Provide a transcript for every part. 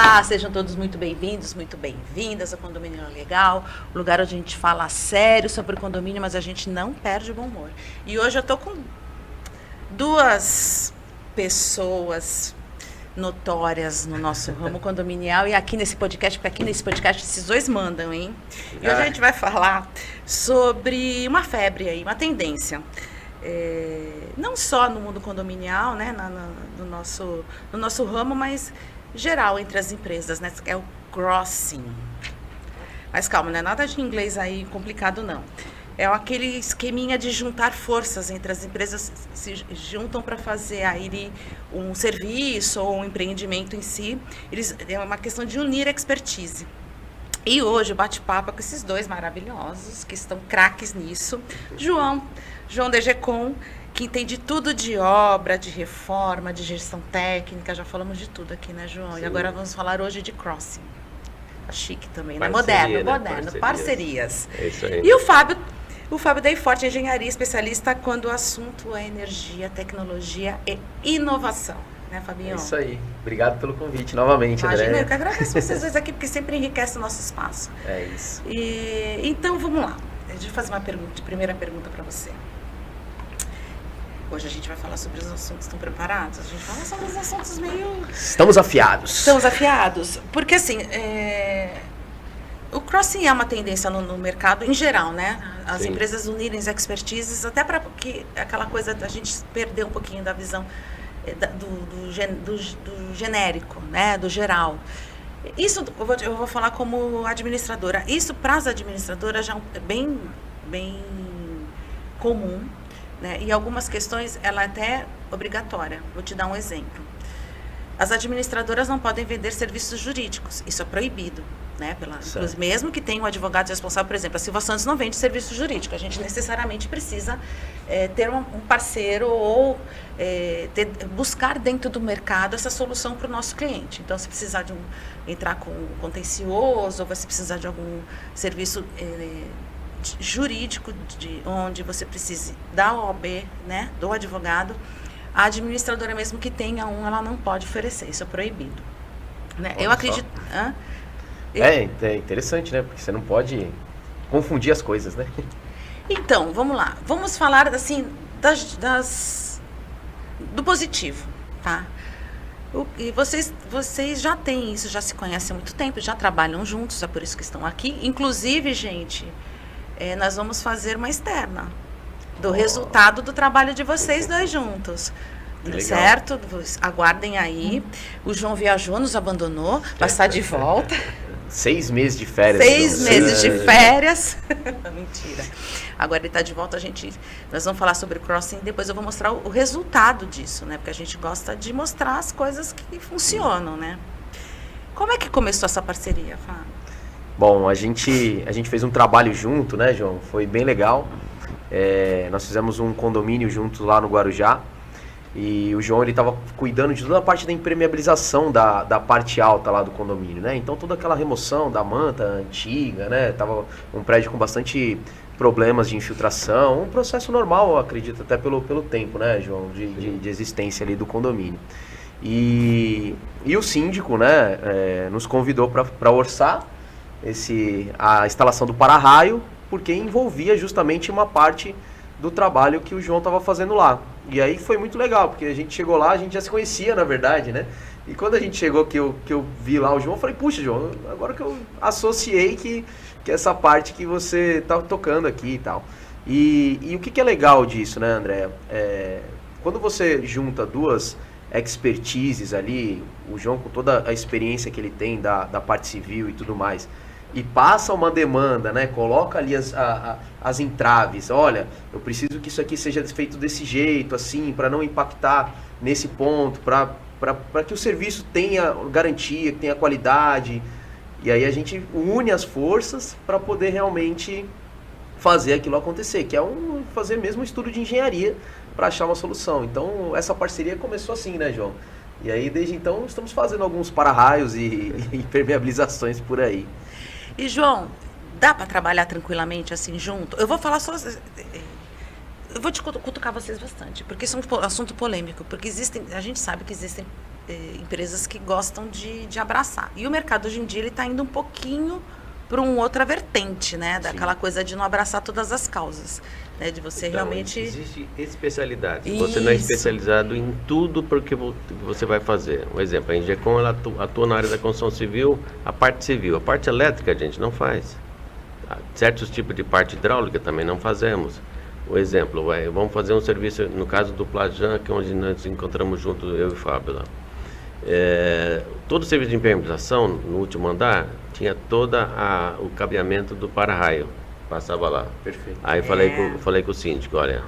Olá, sejam todos muito bem-vindos, muito bem-vindas ao Condomínio Legal, o lugar onde a gente fala sério sobre condomínio, mas a gente não perde o bom humor. E hoje eu tô com duas pessoas notórias no nosso ramo condominial e aqui nesse podcast, porque aqui nesse podcast esses dois mandam, hein? E hoje a gente vai falar sobre uma febre aí, uma tendência. Não só no mundo condominial, né, no nosso ramo, mas geral entre as empresas, né, é o crossing. Mas calma, não é nada de inglês aí complicado, não. É aquele esqueminha de juntar forças entre as empresas, se juntam para fazer aí um serviço ou um empreendimento em si. É uma questão de unir expertise. E hoje o bate-papo é com esses dois maravilhosos, que estão craques nisso. João DGCon, que entende tudo de obra, de reforma, de gestão técnica. Já falamos de tudo aqui, né, João? Sim. E agora vamos falar hoje de crossing. Tá chique também, né? Moderno, parcerias. É isso aí. E o Fábio Deiforte, engenharia, especialista quando o assunto é energia, tecnologia e inovação. Né, Fabinho? É isso aí. Obrigado pelo convite novamente, André. Imagina, eu que agradeço vocês dois aqui, porque sempre enriquece o nosso espaço. É isso. Então, vamos lá. Deixa eu fazer uma primeira pergunta para você. Hoje a gente vai falar sobre os assuntos. Estão preparados? A gente fala sobre os assuntos meio... Estamos afiados. Porque, assim, o crossing é uma tendência no mercado em geral, né? As Sim. empresas unirem as expertises, até para que aquela coisa da gente perder um pouquinho da visão do genérico, né? Do geral. Isso eu vou falar como administradora. Isso para as administradoras já é bem comum, né? E algumas questões ela é até obrigatória. Vou te dar um exemplo. As administradoras não podem vender serviços jurídicos. Isso é proibido, né? Mesmo que tenha um advogado responsável, por exemplo, a Silva Santos não vende serviço jurídico. A gente necessariamente precisa ter um parceiro ou buscar dentro do mercado essa solução para o nosso cliente. Então, se precisar entrar com um contencioso, ou você precisar de algum serviço jurídico, onde você precise da OAB, né, do advogado, a administradora, mesmo que tenha ela não pode oferecer. Isso é proibido. Né? Eu acredito... É interessante, né? Porque você não pode confundir as coisas, né? Então, vamos lá. Vamos falar, assim, do positivo, tá? E vocês já têm isso, já se conhecem há muito tempo, já trabalham juntos, é por isso que estão aqui. Inclusive, gente, nós vamos fazer uma externa do resultado do trabalho de vocês dois juntos. Certo? Aguardem aí. O João viajou, nos abandonou, vai estar de volta. 6 meses de férias. 6 meses de férias. Mentira. Agora ele está de volta, nós vamos falar sobre o crossing, depois eu vou mostrar o resultado disso, né? Porque a gente gosta de mostrar as coisas que funcionam, né? Como é que começou essa parceria, Fábio? Bom, a gente fez um trabalho junto, né, João? Foi bem legal. Nós fizemos um condomínio juntos lá no Guarujá. E o João, ele estava cuidando de toda a parte da impermeabilização da parte alta lá do condomínio, né? Então toda aquela remoção da manta antiga, né? Tava um prédio com bastante problemas de infiltração, um processo normal, eu acredito, até pelo tempo, né, João, de existência ali do condomínio. E o síndico, né, nos convidou para orçar a instalação do para-raio, porque envolvia justamente uma parte do trabalho que o João estava fazendo lá. E aí foi muito legal, porque a gente chegou lá, a gente já se conhecia, na verdade, né? E quando a gente chegou, que eu vi lá o João, eu falei, puxa, João, agora que eu associei que essa parte que você tá tocando aqui e tal. E o que é legal disso, né, André? Quando você junta duas expertises ali, o João com toda a experiência que ele tem da parte civil e tudo mais, e passa uma demanda, né? Coloca ali as entraves. Olha, eu preciso que isso aqui seja feito desse jeito, assim, para não impactar nesse ponto, para que o serviço tenha garantia, que tenha qualidade. E aí a gente une as forças para poder realmente fazer aquilo acontecer, que é fazer mesmo um estudo de engenharia para achar uma solução. Então, essa parceria começou assim, né, João? E aí, desde então, estamos fazendo alguns para-raios e impermeabilizações por aí. E, João, dá para trabalhar tranquilamente assim junto? Eu vou falar só... Eu vou te cutucar vocês bastante, porque isso é um assunto polêmico, porque a gente sabe que existem empresas que gostam de abraçar. E o mercado hoje em dia ele está indo um pouquinho para uma outra vertente, né? Daquela coisa de não abraçar todas as causas, né? De você então, realmente... Existe especialidade. Isso. Você não é especializado em tudo porque você vai fazer. Um exemplo, a Engecom, ela atua na área da construção civil, a parte civil. A parte elétrica a gente não faz. Certos tipos de parte hidráulica também não fazemos. Um exemplo, vamos fazer um serviço, no caso do Plajan, que é onde nós encontramos junto, eu e o Fábio lá. Todo o serviço de impermeabilização, no último andar, tinha o cabeamento do para-raio, passava lá. Perfeito. Aí falei com o síndico, olha,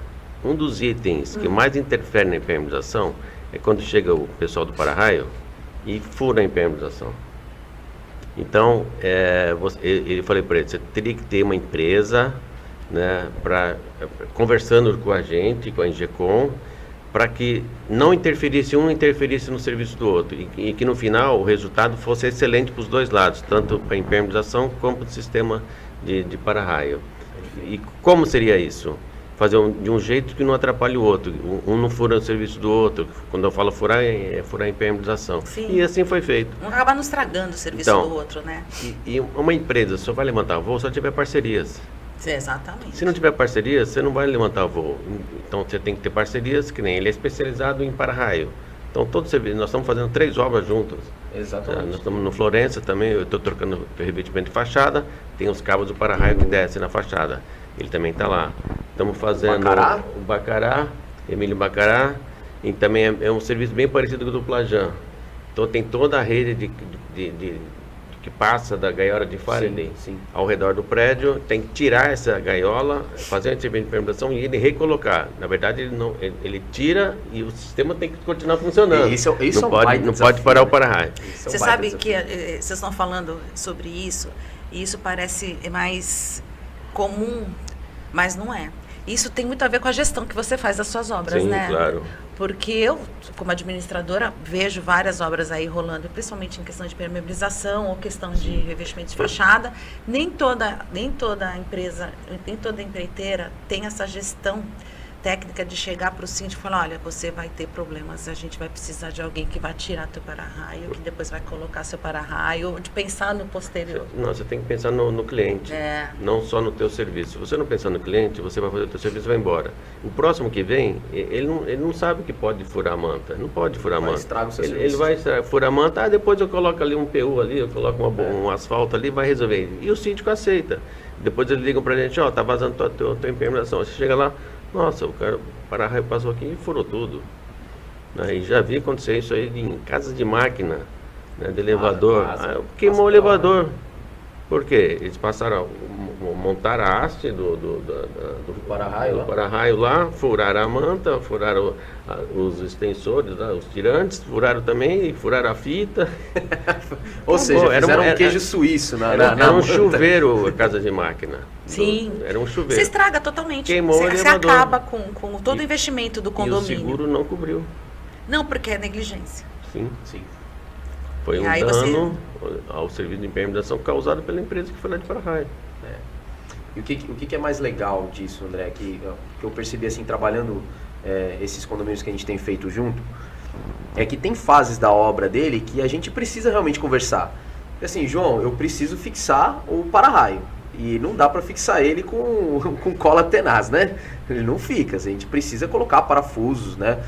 um dos itens que mais interfere na impermeabilização é quando chega o pessoal do para-raio e fura a impermeabilização. Então, eu falei para ele, você teria que ter uma empresa, né, conversando com a gente, com a Engecom, para que não interferisse um, interferisse no serviço do outro. E que no final o resultado fosse excelente para os dois lados, tanto para a impermeabilização como para o sistema de para-raio. E como seria isso? Fazer de um jeito que não atrapalhe o outro. Um não fura o serviço do outro. Quando eu falo furar, é furar a impermeabilização. Sim. E assim foi feito. Não acabar não estragando o serviço Então, do outro, né? E uma empresa só vai levantar voo se ela tiver parcerias. Exatamente. Se não tiver parcerias, você não vai levantar voo. Então você tem que ter parcerias, que nem ele é especializado em para-raio. Então todo serviço, nós estamos fazendo 3 obras juntas. Exatamente. Nós estamos no Florença também, eu estou trocando o revestimento de fachada, tem os cabos do para-raio que descem na fachada. Ele também está lá. Estamos fazendo o Bacará, Emílio Bacará, e também é um serviço bem parecido com o do Plajan. Então tem toda a rede que passa da gaiola de Faraday ao redor do prédio, tem que tirar essa gaiola, fazer a serviço de impermeabilização e ele recolocar. Na verdade, ele tira e o sistema tem que continuar funcionando. Isso não pode parar o para-raio. Você sabe que vocês estão falando sobre isso, e isso parece mais comum, mas não é. Isso tem muito a ver com a gestão que você faz das suas obras, Sim, né? Claro. Porque eu, como administradora, vejo várias obras aí rolando, principalmente em questão de permeabilização ou questão de revestimento de fachada. Nem toda empresa, nem toda empreiteira tem essa gestão técnica de chegar para o síndico e falar, olha, você vai ter problemas, a gente vai precisar de alguém que vai tirar teu para-raio, que depois vai colocar seu para-raio, de pensar no posterior. Não, você tem que pensar no cliente, não só no teu serviço. Se você não pensar no cliente, você vai fazer o teu serviço e vai embora. O próximo que vem, ele não sabe que pode furar a manta, não pode furar a manta. Estraga o seu ele vai furar a manta, depois eu coloco ali um PU ali, eu coloco um asfalto ali, vai resolver. E o síndico aceita. Depois eles ligam pra gente, tá vazando tua impermeabilização. Você chega lá, nossa, o para-raio passou aqui e furou tudo. E já vi acontecer isso aí em casas de máquina, né, de elevador. Queimou o elevador. Por quê? Eles passaram a montar a haste do para-raio lá, furaram a manta, furaram os extensores, os tirantes, furaram também e furaram a fita. Ou seja, fizeram um queijo suíço era um chuveiro a casa de máquina. Sim. Era um chuveiro. Você estraga totalmente. Queimou o elevador. Você acaba com todo o investimento do condomínio. E o seguro não cobriu. Não, porque é negligência. Sim. Foi um dano ao serviço de impermeabilização causado pela empresa que foi lá de para-raio. E o que é mais legal disso, André, que eu percebi assim, trabalhando esses condomínios que a gente tem feito junto, é que tem fases da obra dele que a gente precisa realmente conversar. Porque assim, João, eu preciso fixar o para-raio. E não dá para fixar ele com cola tenaz, né? Ele não fica, a gente precisa colocar parafusos, né?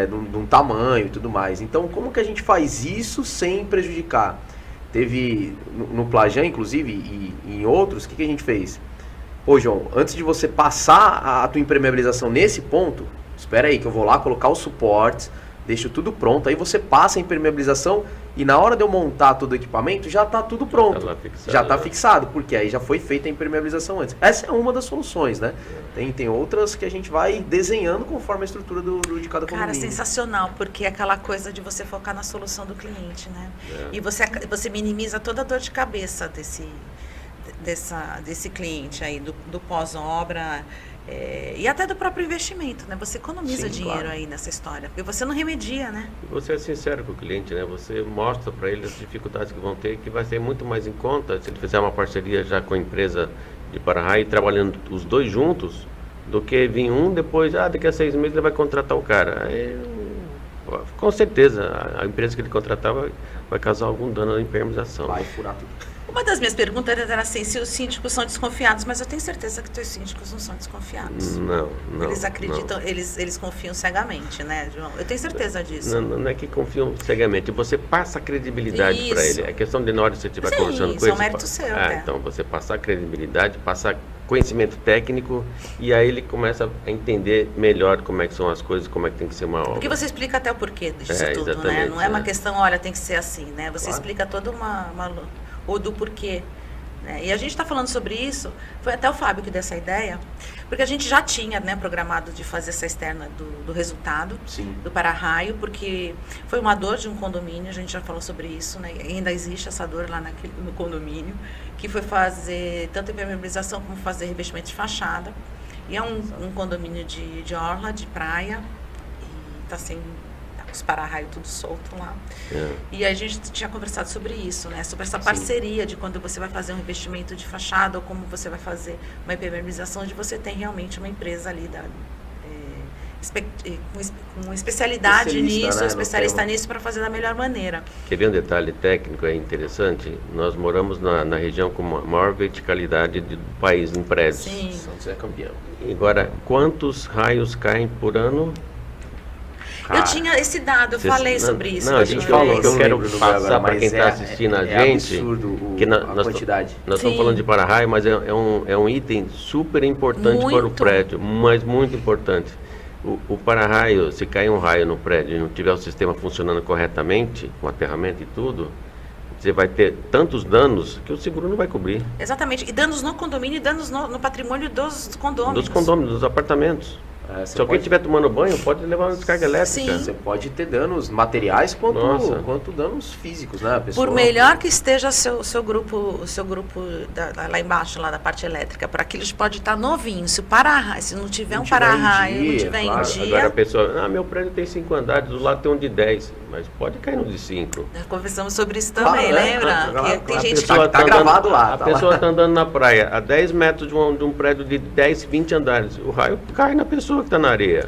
De um tamanho e tudo mais. Então, como que a gente faz isso sem prejudicar? Teve no Plajan, inclusive, e em outros, o que a gente fez? Pô, João, antes de você passar a tua impermeabilização nesse ponto, espera aí que eu vou lá colocar os suportes, deixo tudo pronto, aí você passa a impermeabilização e na hora de eu montar todo o equipamento já está tudo pronto, já está fixado, porque aí já foi feita a impermeabilização antes. Essa é uma das soluções, né? Tem outras que a gente vai desenhando conforme a estrutura de cada condomínio. Cara, sensacional, porque é aquela coisa de você focar na solução do cliente, né? E você minimiza toda a dor de cabeça desse cliente aí, do pós-obra, e até do próprio investimento, né? Você economiza dinheiro aí nessa história, porque você não remedia, né? E você é sincero com o cliente, né? Você mostra para ele as dificuldades que vão ter, que vai ser muito mais em conta se ele fizer uma parceria já com a empresa de para-raio, trabalhando os dois juntos, do que vir depois, daqui a 6 meses ele vai contratar o cara. Com certeza, a empresa que ele contratava vai causar algum dano na impermeabilização. Vai furar tudo. Uma das minhas perguntas era assim, se os síndicos são desconfiados, mas eu tenho certeza que os síndicos não são desconfiados. Não. Eles acreditam, eles confiam cegamente, né, João? Eu tenho certeza disso. Não é que confiam cegamente, você passa a credibilidade para ele. É questão de na hora que você estiver conversando com ele. Isso é um mérito seu, né? Então você passar a credibilidade, passar conhecimento técnico, e aí ele começa a entender melhor como é que são as coisas, como é que tem que ser uma obra. Porque você explica até o porquê disso tudo, né? Exatamente, Não é uma questão, olha, tem que ser assim, né? Você explica toda ou do porquê. Né? E a gente está falando sobre isso, foi até o Fábio que deu essa ideia, porque a gente já tinha, né, programado de fazer essa externa do resultado, do para-raio, porque foi uma dor de um condomínio, a gente já falou sobre isso, né? Ainda existe essa dor lá no condomínio, que foi fazer tanto impermeabilização como fazer revestimento de fachada. E é um condomínio de orla, de praia, e está sem... os para-raio tudo solto lá. E a gente tinha conversado sobre isso, né? Sobre essa parceria de quando você vai fazer um investimento de fachada ou como você vai fazer uma impermeabilização, onde você tem realmente uma empresa ali com especialidade nisso, né, especialista nisso para fazer da melhor maneira. Quer ver um detalhe técnico interessante? Nós moramos na região com a maior verticalidade do país em prédios. Sim. São José é campeão. Agora, quantos raios caem por ano? Eu tinha esse dado, eu falei sobre isso. Não, a gente falou, que eu quero passar para quem está assistindo a gente, absurdo que a quantidade. Nós estamos falando de para-raio, mas é um item super importante para o prédio, mas muito importante. O para-raio, se cair um raio no prédio e não tiver o sistema funcionando corretamente, com aterramento e tudo, você vai ter tantos danos que o seguro não vai cobrir. Exatamente, e danos no condomínio e danos no patrimônio dos condôminos. Dos condôminos, dos apartamentos. Se alguém estiver tomando banho, pode levar uma descarga elétrica. Sim. Você pode ter danos materiais quanto danos físicos, né? Por melhor que esteja seu grupo lá embaixo, lá da parte elétrica, para aquilo pode estar novinho. Se não tiver um para-raio, não tiver em dia... Agora a pessoa, meu prédio tem 5 andares, do lado tem um de 10, mas pode cair no de 5. Conversamos sobre isso também, lembra? Que tem gente que tá gravado lá. A pessoa está andando na praia, a 10 metros de um prédio de 10, 20 andares, o raio cai na pessoa que está na areia.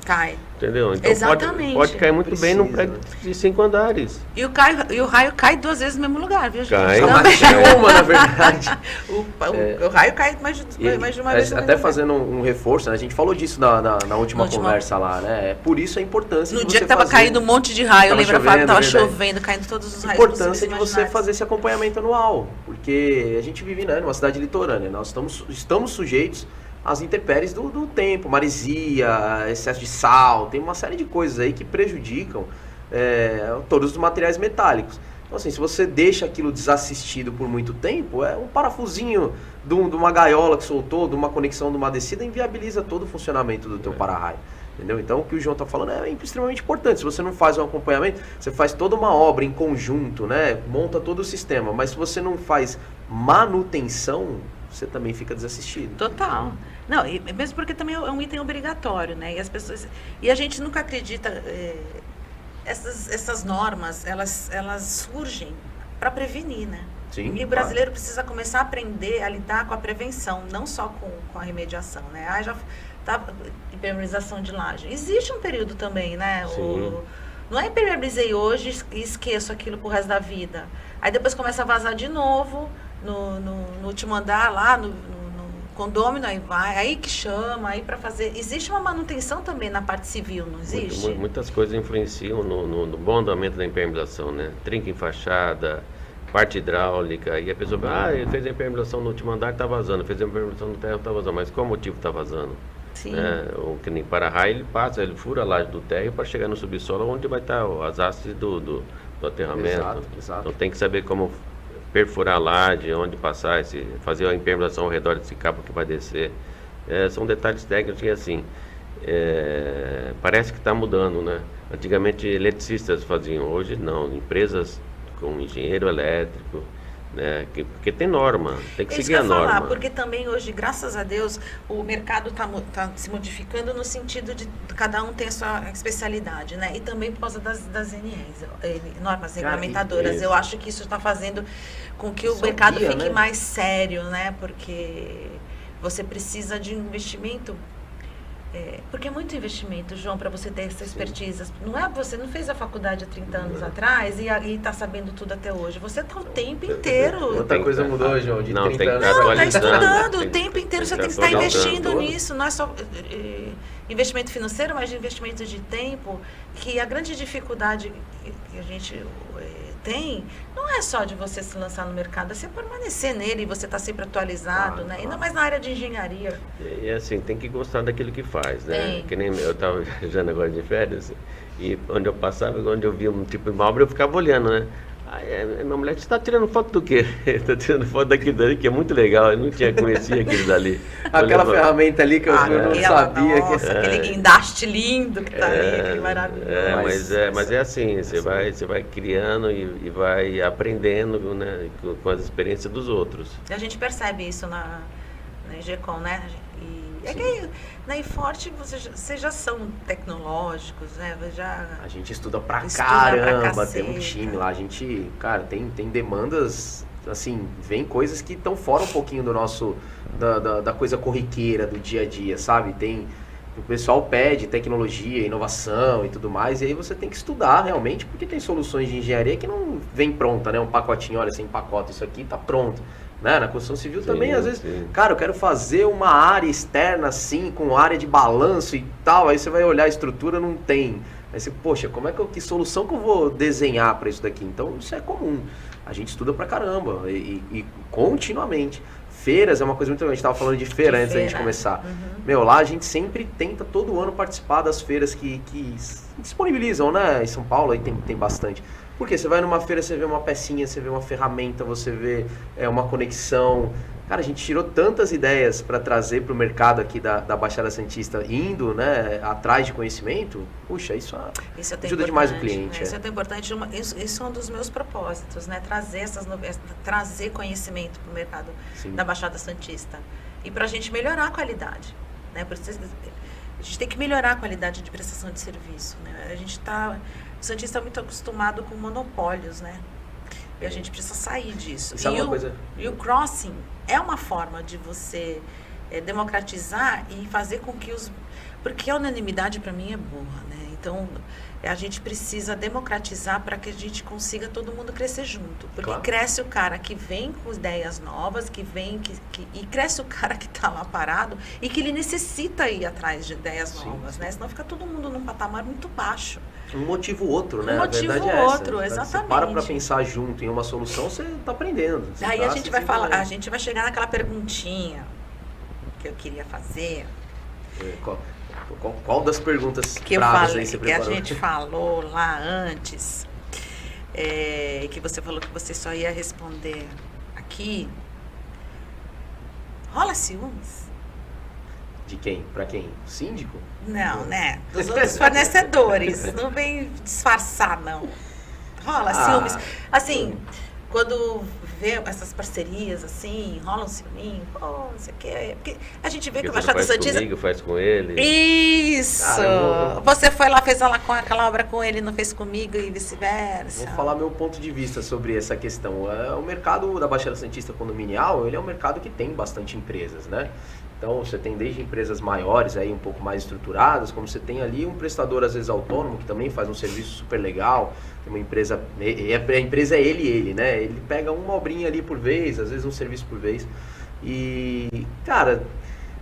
Cai. Entendeu? Então exatamente. Pode cair muito bem num prédio de 5 andares. E o raio cai 2 vezes no mesmo lugar, viu, gente? Cai. Mais de uma, na verdade. O raio cai mais de uma vez. Até fazendo um reforço, né? A gente falou disso na última conversa lá, né? Por isso a importância no de dia você que tava caindo um monte de raio, lembra, Fábio? Tava chovendo, caindo todos os raios. A importância de você fazer esse acompanhamento anual. Porque a gente vive, né, numa cidade litorânea. Nós estamos sujeitos as intempéries do tempo, maresia, excesso de sal, tem uma série de coisas aí que prejudicam todos os materiais metálicos. Então assim, se você deixa aquilo desassistido por muito tempo, um parafusinho de uma gaiola que soltou, de uma conexão de uma descida, inviabiliza todo o funcionamento do teu para-raio. Entendeu? Então o que o João está falando é extremamente importante. Se você não faz um acompanhamento, você faz toda uma obra em conjunto, né? Monta todo o sistema, mas se você não faz manutenção, você também fica desassistido. Total. Não, e mesmo porque também é um item obrigatório, né? E a gente nunca acredita... essas normas, elas surgem para prevenir, né? Sim, e o brasileiro precisa começar a aprender a lidar com a prevenção, não só com a remediação, né? Já tá impermeabilização de laje. Existe um período também, né? Não é impermeabilizei hoje e esqueço aquilo pro resto da vida. Aí depois começa a vazar de novo no último andar lá, no condômino, aí que chama, aí para fazer... Existe uma manutenção também na parte civil, não existe? Muitas coisas influenciam no bom andamento da impermeabilização, né? Trinca em fachada, parte hidráulica, e a pessoa ele fez a impermeabilização no último andar, está vazando, fez a impermeabilização no térreo, está vazando, mas qual motivo está vazando? Sim. O que nem para-raio, ele fura a laje do térreo para chegar no subsolo, onde vai estar as hastes do aterramento. Exato. Então tem que saber como perfurar a laje, onde passar, fazer a impermeabilização ao redor desse cabo que vai descer. São detalhes técnicos que, assim, parece que está mudando, né? Antigamente eletricistas faziam, hoje não. Empresas com engenheiro elétrico, né? Porque tem norma, tem que seguir a norma. Porque também hoje, graças a Deus, o mercado está se modificando no sentido de cada um ter a sua especialidade, né? E também por causa das NEs, normas regulamentadoras. Eu acho que isso está fazendo com que o mercado fique mais sério, né? Porque você precisa de um investimento Porque é muito investimento, João, para você ter essa expertise. Não é, você não fez a faculdade há 30 anos atrás e está sabendo tudo até hoje. Você está o tempo inteiro. Outra coisa mudou, João, de 30 anos. Não, está estudando o tempo inteiro. Você tem que estar investindo nisso. Não é só investimento financeiro, mas de investimento de tempo. Que a grande dificuldade que a gente tem não é só de você se lançar no mercado, é você permanecer nele e você está sempre atualizado, né? Ainda mais na área de engenharia. E assim, tem que gostar daquilo que faz, né? Que nem eu estava viajando agora de férias e onde eu passava, onde eu via um tipo de obra, eu ficava olhando, né? Aí minha mulher, você está tirando foto do quê? Está tirando foto daquilo dali, que é muito legal, eu não conhecia aquilo dali. Aquela ferramenta ali que eu não sabia. Nossa, aquele guindaste lindo que está ali, aquele maravilhoso. Mas é assim, você vai criando e vai aprendendo, né, com as experiências dos outros. E a gente percebe isso na Engecom, né? É que na Inforte vocês já são tecnológicos, né? A gente estuda pra caramba, tem um time lá, a gente, cara, tem demandas, assim, vem coisas que estão fora um pouquinho do nosso, da coisa corriqueira, do dia a dia, sabe? O pessoal pede tecnologia, inovação e tudo mais, e aí você tem que estudar realmente, porque tem soluções de engenharia que não vem pronta, né? Um pacotinho, olha, você empacota isso aqui, tá pronto. Né? Na construção civil também, às vezes, cara, eu quero fazer uma área externa assim, com área de balanço e tal, aí você vai olhar a estrutura, não tem. Aí você, poxa, que solução que eu vou desenhar para isso daqui? Então, isso é comum. A gente estuda pra caramba e continuamente. Feiras é uma coisa muito legal, a gente estava falando de feira antes da gente começar. Lá a gente sempre tenta todo ano participar das feiras que disponibilizam, né? Em São Paulo aí tem bastante. Porque você vai numa feira, você vê uma pecinha, você vê uma ferramenta, você vê uma conexão. Cara, a gente tirou tantas ideias para trazer para o mercado aqui da Baixada Santista, indo, né, atrás de conhecimento. Puxa, isso ajuda demais o cliente. Né? Isso é tão importante. Isso é um dos meus propósitos, né? Trazer essas novidades, trazer conhecimento para o mercado da Baixada Santista. E para a gente melhorar a qualidade. Né? A gente tem que melhorar a qualidade de prestação de serviço. Né? O Santista é muito acostumado com monopólios, né? E a gente precisa sair disso. E o crossing é uma forma de você democratizar e fazer com que porque a unanimidade para mim é burra, né? Então, a gente precisa democratizar para que a gente consiga todo mundo crescer junto. Porque cresce o cara que vem com ideias novas, e cresce o cara que está lá parado e que ele necessita ir atrás de ideias novas, né? Senão fica todo mundo num patamar muito baixo. Um motivo ou outro, né? Um motivo ou outro, exatamente. Você para pensar junto em uma solução, você está aprendendo. Aí a gente vai falar, a gente vai chegar naquela perguntinha que eu queria fazer. Qual das perguntas que eu falei, que a gente falou lá antes, que você falou que você só ia responder aqui? Rola ciúmes? De quem? Pra quem? O síndico? Não, né? Dos outros fornecedores. Não vem disfarçar, não. Rola ciúmes. Assim, quando vê essas parcerias, assim, rola um ciúminho, não sei o quê. Porque a gente vê que o Baixada Santista... comigo, faz com ele. Isso! Você foi lá, fez aquela obra com ele, não fez comigo e vice-versa. Vou falar meu ponto de vista sobre essa questão. O mercado da Baixada Santista condominial, ele é um mercado que tem bastante empresas, né? Então, você tem desde empresas maiores, aí um pouco mais estruturadas, como você tem ali um prestador, às vezes, autônomo, que também faz um serviço super legal. Tem uma empresa, a empresa é ele, né? Ele pega uma obrinha ali por vez, às vezes um serviço por vez. E, cara,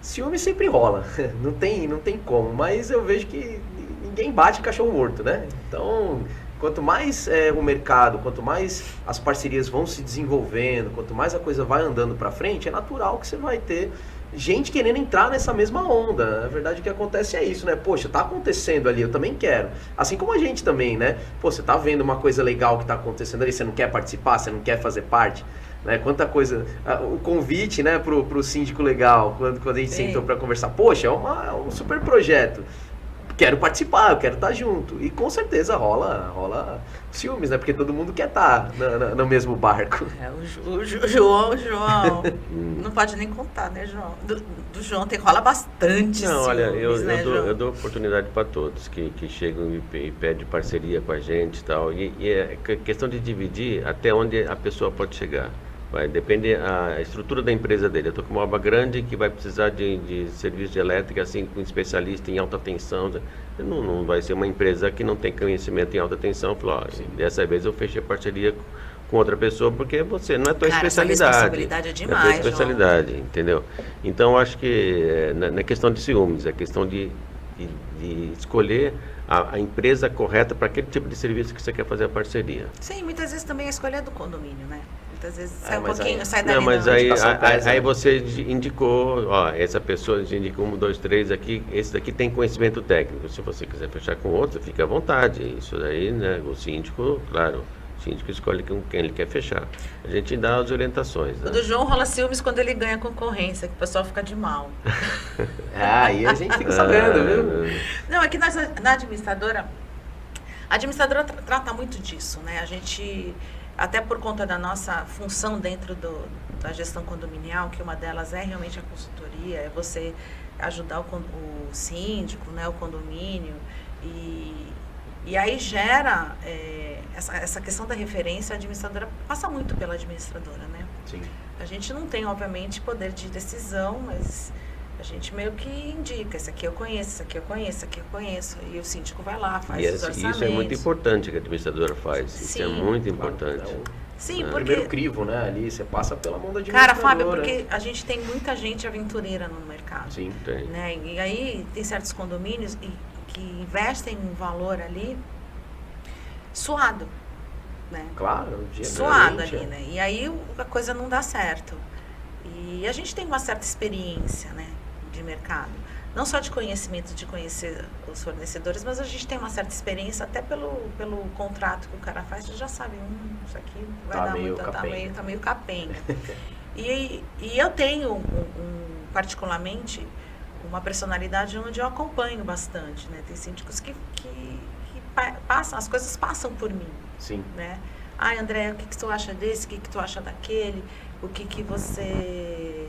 ciúme sempre rola, não tem como. Mas eu vejo que ninguém bate cachorro morto, né? Então, quanto mais o mercado, quanto mais as parcerias vão se desenvolvendo, quanto mais a coisa vai andando para frente, é natural que você vai ter gente querendo entrar nessa mesma onda. Na verdade, o que acontece é isso, né? Poxa, tá acontecendo ali, eu também quero. Assim como a gente também, né? Pô, você tá vendo uma coisa legal que tá acontecendo ali, você não quer participar, você não quer fazer parte, né? Quanta coisa... O convite, né, pro síndico legal, quando a gente sentou para conversar, poxa, é um super projeto. Quero participar, eu quero estar junto. E com certeza rola ciúmes, né? Porque todo mundo quer estar no mesmo barco. O João, não pode nem contar, né, João? Do João rola bastante ciúmes, olha, eu né, dou oportunidade para todos que chegam e pedem parceria com a gente e tal. E é questão de dividir até onde a pessoa pode chegar. Vai depender a estrutura da empresa dele. Eu estou com uma obra grande que vai precisar de serviço de elétrica, assim, com especialista em alta tensão. Não vai ser uma empresa que não tem conhecimento em alta tensão. Falou, dessa vez eu fechei parceria com outra pessoa, porque você não é tua especialidade. Essa responsabilidade é demais, não é tua especialidade, entendeu? Então, acho que não é questão de ciúmes, é questão de escolher a empresa correta para aquele tipo de serviço que você quer fazer a parceria. Sim, muitas vezes também a escolha é do condomínio, né? Muitas vezes sai um mas pouquinho, aí- sai dali. Não, mas da- aí você indicou, ó, essa pessoa indicou 1, 2, 3 aqui, esse daqui tem conhecimento técnico. Se você quiser fechar com outro, fica à vontade. Isso daí, né, o síndico, claro, o síndico escolhe com quem ele quer fechar. A gente dá as orientações, né? O do João rola ciúmes quando ele ganha concorrência, que o pessoal fica de mal. Aí a gente fica sabendo, viu? Não, é que na administradora, a administradora trata muito disso, né? A gente, até por conta da nossa função dentro da gestão condominial, que uma delas é realmente a consultoria, é você ajudar o síndico, né, o condomínio, e aí gera essa questão da referência, a administradora passa muito pela administradora, né? Sim. A gente não tem, obviamente, poder de decisão, mas a gente meio que indica, esse aqui eu conheço, esse aqui eu conheço, esse aqui eu conheço. E o síndico vai lá, faz os orçamentos. Isso é muito importante que a administradora faz. Isso é Sim. muito importante. Sim, O porque... primeiro crivo, né? Ali você passa pela mão da Cara, administradora. Fábio, porque a gente tem muita gente aventureira no mercado. Sim. Tem. Né? E aí tem certos condomínios que investem um valor ali suado, né? Claro, Suado ali, né? E aí a coisa não dá certo. E a gente tem uma certa experiência, né, de mercado. Não só de conhecimento, de conhecer os fornecedores, mas a gente tem uma certa experiência até pelo contrato que o cara faz. Você já sabe, isso aqui vai dar meio muito, capenga. tá meio capenga. E eu tenho, particularmente, uma personalidade onde eu acompanho bastante, né? Tem síndicos que passam, as coisas passam por mim, Sim. né? Ai, André, o que tu acha desse? O que tu acha daquele? O que você...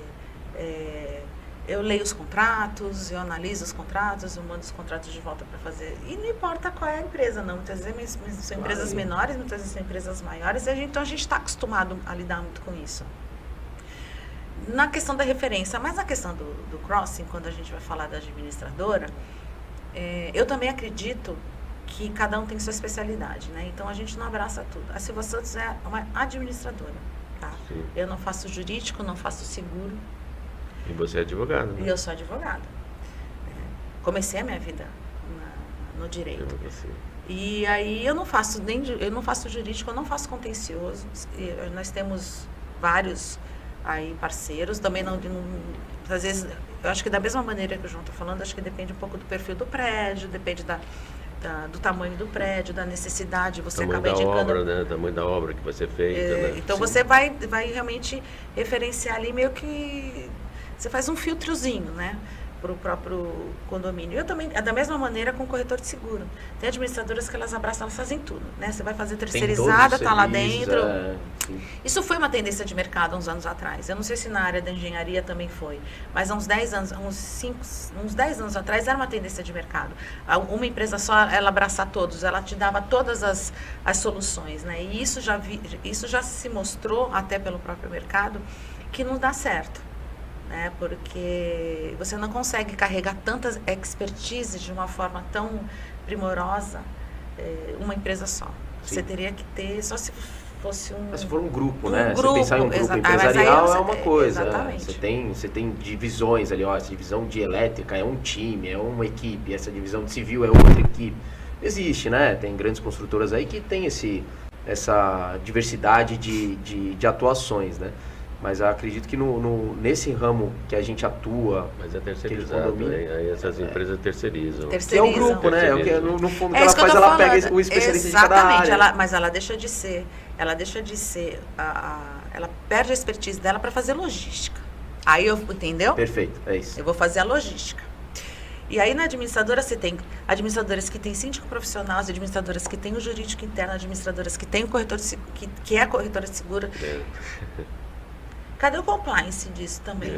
eu leio os contratos, eu analiso os contratos, eu mando os contratos de volta para fazer. E não importa qual é a empresa, não. Muitas vezes são empresas menores, muitas vezes são empresas maiores, então a gente está acostumado a lidar muito com isso. Na questão da referência, mas na questão do crossing, quando a gente vai falar da administradora, eu também acredito que cada um tem sua especialidade, né? Então a gente não abraça tudo. A Silva Santos é uma administradora, tá? Sim. Eu não faço jurídico, não faço seguro. E você é advogado, né? E eu sou advogada. Comecei a minha vida no direito. E aí eu não faço jurídico, eu não faço contencioso. Nós temos vários aí parceiros, também não às vezes, eu acho que da mesma maneira que o João está falando, acho que depende um pouco do perfil do prédio, depende do tamanho do prédio, da necessidade, você acaba indicando... Obra, né? Tamanho da obra que vai ser feita, né? Então Sim. você vai realmente referenciar ali meio que... Você faz um filtrozinho, né? Para o próprio condomínio. Eu também, da mesma maneira com o corretor de seguro. Tem administradoras que elas abraçam, elas fazem tudo, né? Você vai fazer terceirizada, tá lá dentro. Isso foi uma tendência de mercado uns anos atrás. Eu não sei se na área da engenharia também foi, mas há uns 10 anos, uns 10 anos atrás era uma tendência de mercado. Uma empresa só, ela abraçar todos, ela te dava todas as soluções, né? E isso já se mostrou, até pelo próprio mercado, que não dá certo. Né, porque você não consegue carregar tantas expertise de uma forma tão primorosa uma empresa só. Sim. Você teria que ter, só se fosse Mas se for um grupo, um né? grupo, Você pensar em um grupo mas empresarial aí é uma coisa. exatamente. Você tem divisões ali, ó. Essa divisão de elétrica é um time, é uma equipe. Essa divisão de civil é outra equipe. Existe, né? Tem grandes construtoras aí que tem essa diversidade de atuações, né? Mas eu acredito que nesse ramo que a gente atua... Mas é terceirizado, aí essas empresas terceirizam. Que é um grupo, né? No fundo, que ela isso faz, que eu tô ela falando. pega o especialista de cada área. Mas ela deixa de ser... Ela perde a expertise dela para fazer logística. Aí entendeu? Perfeito, é isso. Eu vou fazer a logística. E aí na administradora você tem administradoras que têm síndico profissional, as administradoras que têm o jurídico interno, administradoras que têm o corretor de seguro, que é a corretora de seguro. Cadê o compliance disso também?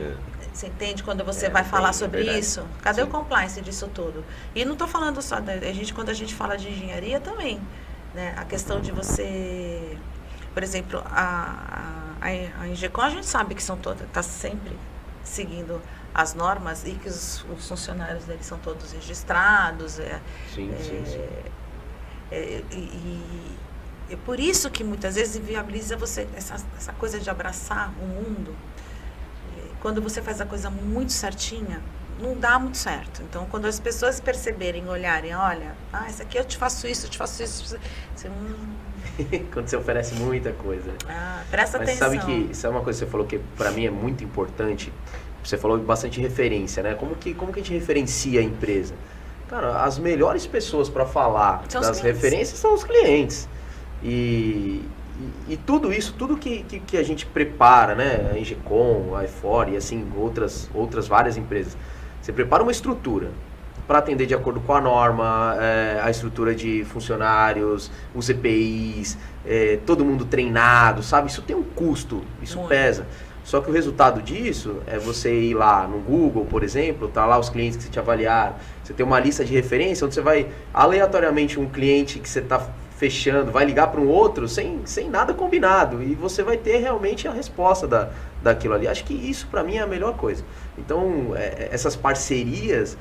Você entende quando você vai falar sobre isso? Cadê o compliance disso tudo? E não estou falando só quando a gente fala de engenharia também, né? A questão de você, por exemplo, a Ingecom, a gente sabe que está sempre seguindo as normas e que os funcionários deles são todos registrados. Sim. E é por isso que muitas vezes inviabiliza você essa coisa de abraçar o mundo. Quando você faz a coisa muito certinha, não dá muito certo. Então, quando as pessoas perceberem, olharem, olha, isso aqui eu te faço isso, você Quando você oferece muita coisa. Presta atenção. Mas sabe que isso é uma coisa que você falou que para mim é muito importante. Você falou bastante referência, né? Como que a gente referencia a empresa? Cara, as melhores pessoas para falar das referências são os clientes. E tudo isso, tudo que a gente prepara, né? A Ingecom, a E4 e assim, outras várias empresas. Você prepara uma estrutura para atender de acordo com a norma, a estrutura de funcionários, os EPIs, todo mundo treinado, sabe? Isso tem um custo, isso pesa. Só que o resultado disso é você ir lá no Google, por exemplo, tá lá os clientes que você te avaliaram, você tem uma lista de referência onde você vai, aleatoriamente, um cliente que você está fechando, vai ligar para um outro sem nada combinado e você vai ter realmente a resposta daquilo ali. Acho que isso para mim é a melhor coisa. Então, essas parcerias,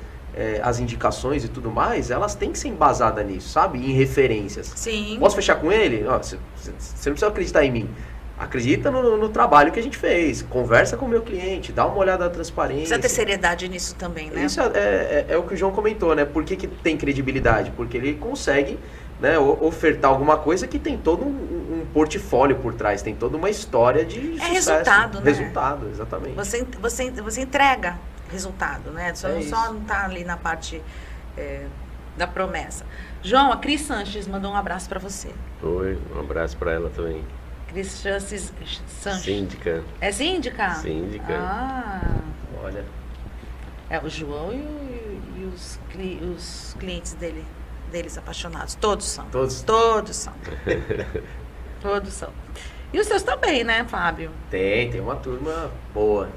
as indicações e tudo mais, elas têm que ser embasadas nisso, sabe? Em referências. Sim. Posso fechar com ele? Você não precisa acreditar em mim. Acredita no trabalho que a gente fez, conversa com o meu cliente, dá uma olhada na transparência. Precisa ter seriedade nisso também, né? Isso é o que o João comentou, né? Por que tem credibilidade? Porque ele consegue, né, ofertar alguma coisa que tem todo um portfólio por trás, tem toda uma história de sucesso. Resultado, né? Resultado, exatamente. Você entrega resultado, né? Só não está ali na parte da promessa. João, a Cris Sanches mandou um abraço para você. Oi, um abraço para ela também. Cris Sanches. Síndica. É síndica? Síndica. Olha. O João e os clientes deles apaixonados. Todos são. Todos são. Todos são. E os seus também, né, Fábio? Tem uma turma boa.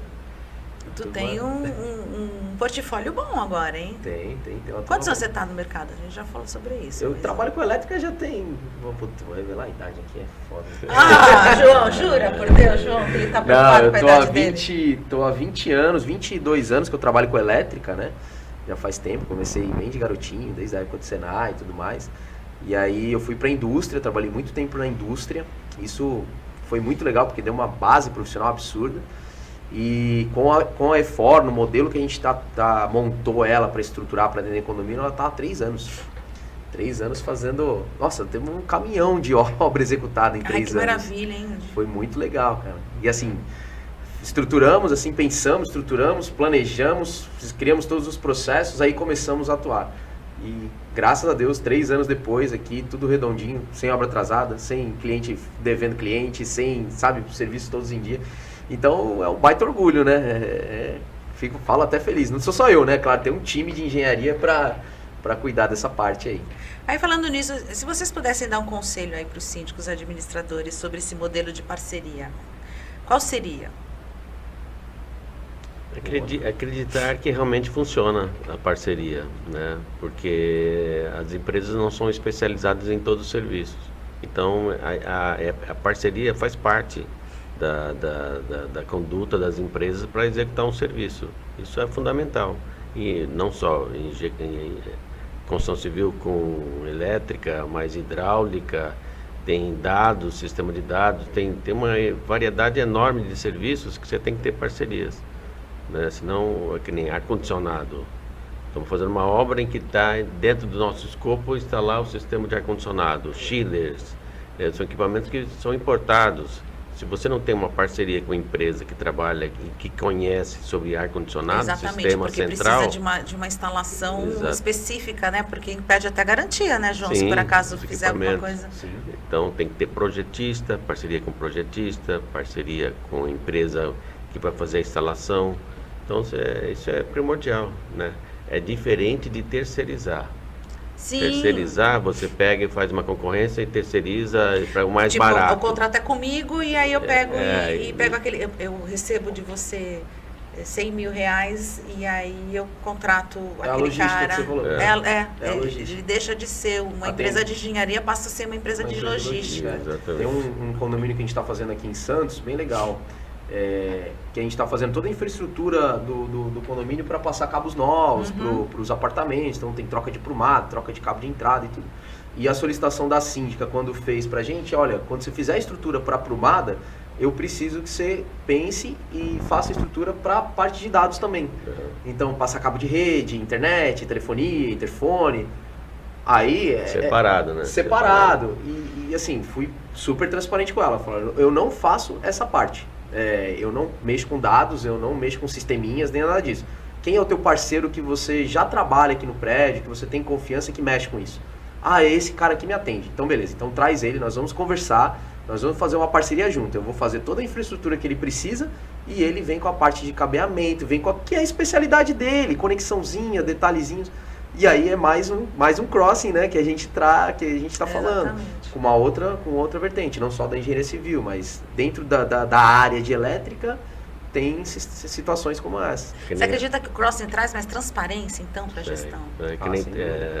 Tu tem um portfólio bom agora, hein? Tem uma. Quantos anos você está no mercado? A gente já falou sobre isso. Eu trabalho com elétrica já tem... Vou revelar a idade aqui, é foda. João, jura por Deus, João, que ele tá preocupado com a idade dele. Tô há 20 anos, 22 anos que eu trabalho com elétrica, né? Já faz tempo, comecei bem de garotinho, desde a época do Senai e tudo mais. E aí eu fui para a indústria, trabalhei muito tempo na indústria. Isso foi muito legal, porque deu uma base profissional absurda. E com a E4, no modelo que a gente montou ela para estruturar, para atender condomínio, ela está há 3 anos. 3 anos fazendo... Nossa, temos um caminhão de obra executada em 3 anos. Que maravilha, hein? Foi muito legal, cara. E assim, estruturamos, assim, pensamos, planejamos, criamos todos os processos, aí começamos a atuar. E graças a Deus, 3 anos depois aqui, tudo redondinho, sem obra atrasada, sem cliente devendo cliente, sem, sabe, serviço todos em dia. Então é um baita orgulho, né? Falo até feliz. Não sou só eu, né? Claro, tem um time de engenharia para cuidar dessa parte aí. Aí falando nisso, se vocês pudessem dar um conselho aí para os síndicos administradores sobre esse modelo de parceria, qual seria? Acreditar que realmente funciona a parceria, né? Porque as empresas não são especializadas em todos os serviços. Então a parceria faz parte da conduta das empresas para executar um serviço. Isso é fundamental. E não só em construção civil com elétrica, mas hidráulica, tem dados, sistema de dados, tem uma variedade enorme de serviços que você tem que ter parcerias. Né? Senão, é que nem ar-condicionado. Estamos fazendo uma obra em que está dentro do nosso escopo instalar o sistema de ar-condicionado, chillers, são equipamentos que são importados. Se você não tem uma parceria com a empresa que trabalha e que conhece sobre ar-condicionado, sistema central... Precisa de uma instalação específica, né? Porque pede até garantia, né, João? Sim, se por acaso fizer alguma coisa. Sim. Então tem que ter projetista, parceria com projetista, parceria com a empresa que vai fazer a instalação. Então isso é primordial, né? É diferente de terceirizar. Sim. Terceirizar, você pega e faz uma concorrência e terceiriza para o mais barato. O contrato é comigo e aí eu pego e pego aquele... Eu recebo de você 100 mil reais e aí eu contrato É a aquele logística cara. que você falou. É a logística. ele deixa de ser uma empresa de engenharia, passa a ser uma empresa de logística. Exatamente. Tem um condomínio que a gente está fazendo aqui em Santos, bem legal, que a gente está fazendo toda a infraestrutura do condomínio para passar cabos novos para os apartamentos, então tem troca de prumado, troca de cabo de entrada e tudo. E a solicitação da síndica, quando fez para a gente, olha, quando você fizer a estrutura para a prumada, eu preciso que você pense e faça estrutura para a parte de dados também. Então, passa cabo de rede, internet, telefonia, interfone. Aí separado, né? Separado. E assim, fui super transparente com ela. Falando, eu não faço essa parte. Eu não mexo com dados, eu não mexo com sisteminhas, nem nada disso. Quem é o teu parceiro que você já trabalha aqui no prédio, que você tem confiança e que mexe com isso? Ah, é esse cara que me atende. Então, beleza. Então, traz ele, nós vamos conversar. Nós vamos fazer uma parceria junto. Eu vou fazer toda a infraestrutura que ele precisa e ele vem com a parte de cabeamento, vem com a que é a especialidade dele, conexãozinha, detalhezinhos. E aí é mais um crossing, né, que a gente está falando, com outra vertente, não só da engenharia civil, mas dentro da área de elétrica tem situações como essa. Você acredita que o crossing traz mais transparência, então, para a gestão?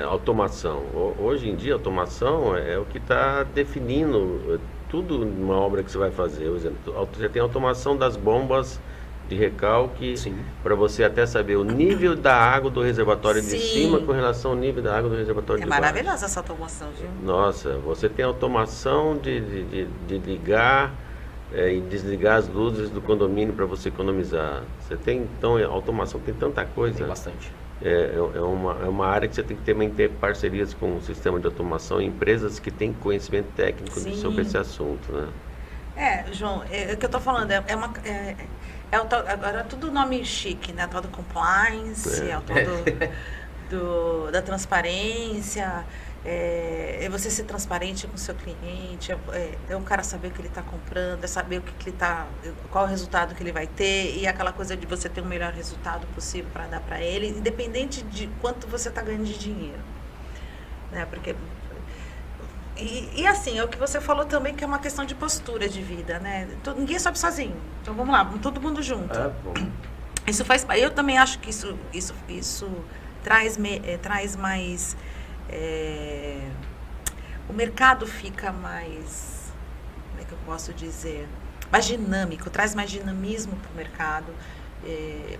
Automação. Hoje em dia, automação é o que está definindo tudo numa obra que você vai fazer. Por exemplo, você tem automação das bombas de recalque, para você até saber o nível da água do reservatório de cima com relação ao nível da água do reservatório de baixo. É maravilhosa essa automação, viu? Nossa, você tem automação de ligar e desligar as luzes do condomínio para você economizar. Você tem, então, automação, tem tanta coisa. Tem bastante. É uma área que você tem que ter parcerias com o sistema de automação e empresas que têm conhecimento técnico sobre esse assunto, né? João, o que eu estou falando agora tudo nome chique, né? Tal do compliance, tal da transparência, você ser transparente com o seu cliente, é um cara saber o que ele está comprando, é saber o que ele tá, qual é o resultado que ele vai ter, e aquela coisa de você ter o melhor resultado possível para dar para ele, independente de quanto você está ganhando de dinheiro, né? Porque e assim, é o que você falou também, que é uma questão de postura de vida, né? Ninguém sobe sozinho. Então vamos lá, todo mundo junto. Isso faz. Eu também acho que isso traz mais. O mercado fica mais. Como é que eu posso dizer? Mais dinâmico, traz mais dinamismo para o mercado.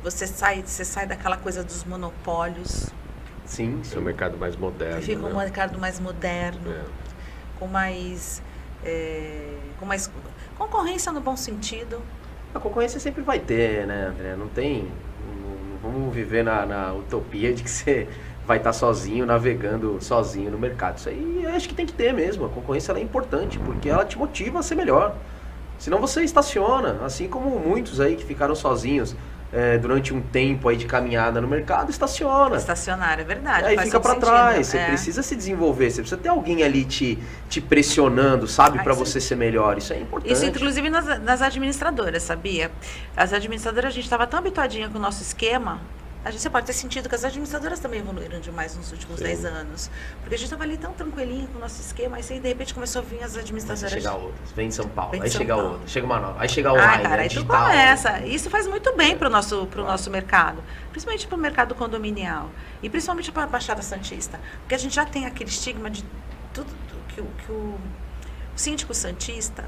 Você sai daquela coisa dos monopólios. Sim. É um mercado mais moderno. Fica um mercado mais moderno. Com mais concorrência no bom sentido. A concorrência sempre vai ter, né, André? Não vamos viver na utopia de que você vai estar sozinho, navegando sozinho no mercado. Isso aí eu acho que tem que ter mesmo. A concorrência ela é importante, porque ela te motiva a ser melhor. Senão você estaciona, assim como muitos aí que ficaram sozinhos durante um tempo aí de caminhada no mercado, estaciona. Estacionar, é verdade. Aí fica para trás, você precisa se desenvolver, você precisa ter alguém ali te pressionando, sabe, para você ser melhor, isso é importante. Isso inclusive nas administradoras, sabia? As administradoras, a gente estava tão habituadinha com o nosso esquema, você pode ter sentido que as administradoras também evoluíram demais nos últimos 10 anos. Porque a gente estava ali tão tranquilinho com o nosso esquema, aí de repente começou a vir as administradoras. Aí chega outras, vem em São Paulo, aí chega outra, chega uma nova, aí chega online, cara, aí digital. Começa. Isso faz muito bem para o nosso mercado, principalmente para o mercado condominial e principalmente para a Baixada Santista. Porque a gente já tem aquele estigma de tudo que o síndico santista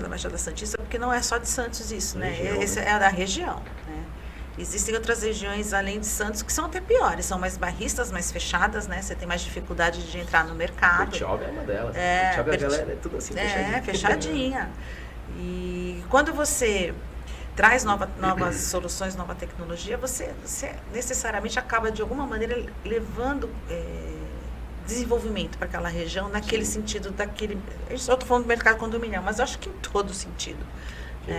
da Baixada Santista, porque não é só de Santos isso, né? Esse é da região, né? Existem outras regiões, além de Santos, que são até piores, são mais bairristas, mais fechadas, né? Você tem mais dificuldade de entrar no mercado. Bertioga é uma delas. Bertioga é tudo assim, fechadinha. E quando você traz novas soluções, nova tecnologia, você necessariamente acaba, de alguma maneira, levando desenvolvimento para aquela região, naquele sentido daquele... Eu estou falando do mercado condominial, mas eu acho que em todo sentido.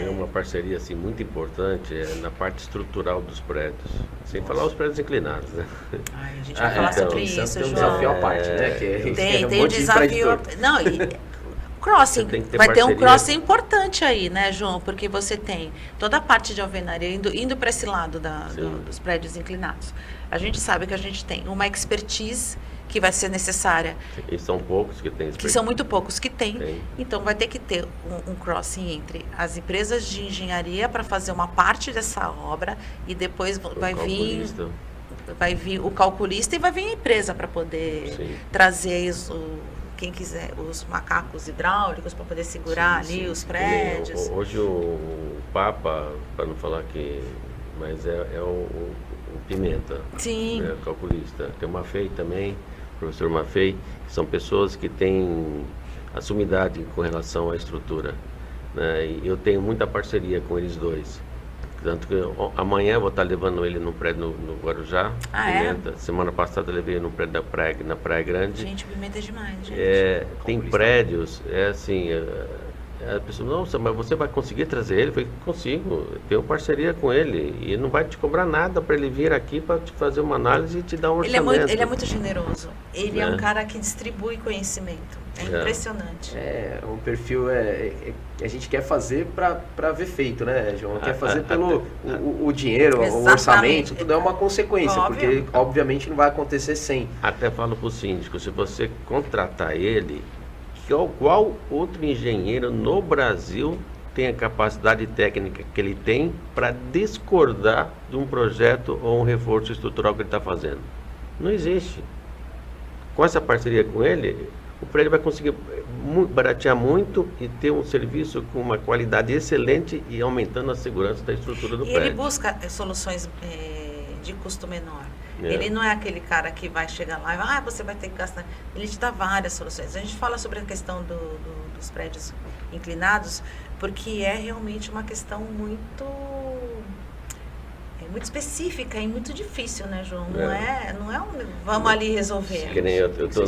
Uma parceria assim, muito importante na parte estrutural dos prédios. Sem falar os prédios inclinados, né? A gente vai falar sobre isso, tem um João. desafio à parte, né? Tem um desafio... Não, crossing. Você tem que ter Vai ter um parceria. crossing importante aí, né, João? Porque você tem toda a parte de alvenaria indo para esse lado dos prédios inclinados. A gente sabe que a gente tem uma expertise que vai ser necessária. E são poucos que têm Que são muito poucos que têm. Tem. Então, vai ter que ter um crossing entre as empresas de engenharia para fazer uma parte dessa obra e depois vai vir o calculista e vai vir a empresa para poder trazer quem quiser, os macacos hidráulicos para poder segurar ali os prédios. Hoje o Papa, para não falar que... Mas é o Pimenta, Sim. Né, calculista. Tem o Maffei também, o professor Maffei, que são pessoas que têm a sumidade com relação à estrutura. Né, e eu tenho muita parceria com eles dois. Tanto que amanhã eu vou estar levando ele no prédio no Guarujá. Pimenta. Semana passada eu levei no prédio na Praia Grande. Gente, o Pimenta é demais, gente. Tem prédios, assim, a pessoa, nossa, mas você vai conseguir trazer ele? Eu falei, consigo, eu tenho parceria com ele e não vai te cobrar nada para ele vir aqui para te fazer uma análise e te dar um orçamento. Ele é muito generoso. Ele é um cara que distribui conhecimento. É impressionante. Um perfil a gente quer fazer para ver feito, né, João? Não quer fazer pelo o dinheiro, o orçamento, tudo é uma consequência, porque obviamente não vai acontecer sem. Até falo para o síndico, se você contratar ele, qual outro engenheiro no Brasil tem a capacidade técnica que ele tem para discordar de um projeto ou um reforço estrutural que ele está fazendo? Não existe. Com essa parceria com ele, o prédio vai conseguir baratear muito e ter um serviço com uma qualidade excelente e aumentando a segurança da estrutura do prédio. Ele busca soluções de custo menor. Ele não é aquele cara que vai chegar lá e você vai ter que gastar. Ele te dá várias soluções. A gente fala sobre a questão dos prédios inclinados, porque é realmente uma questão muito específica e muito difícil, né, João? Não é vamos ali resolver. Que nem eu tô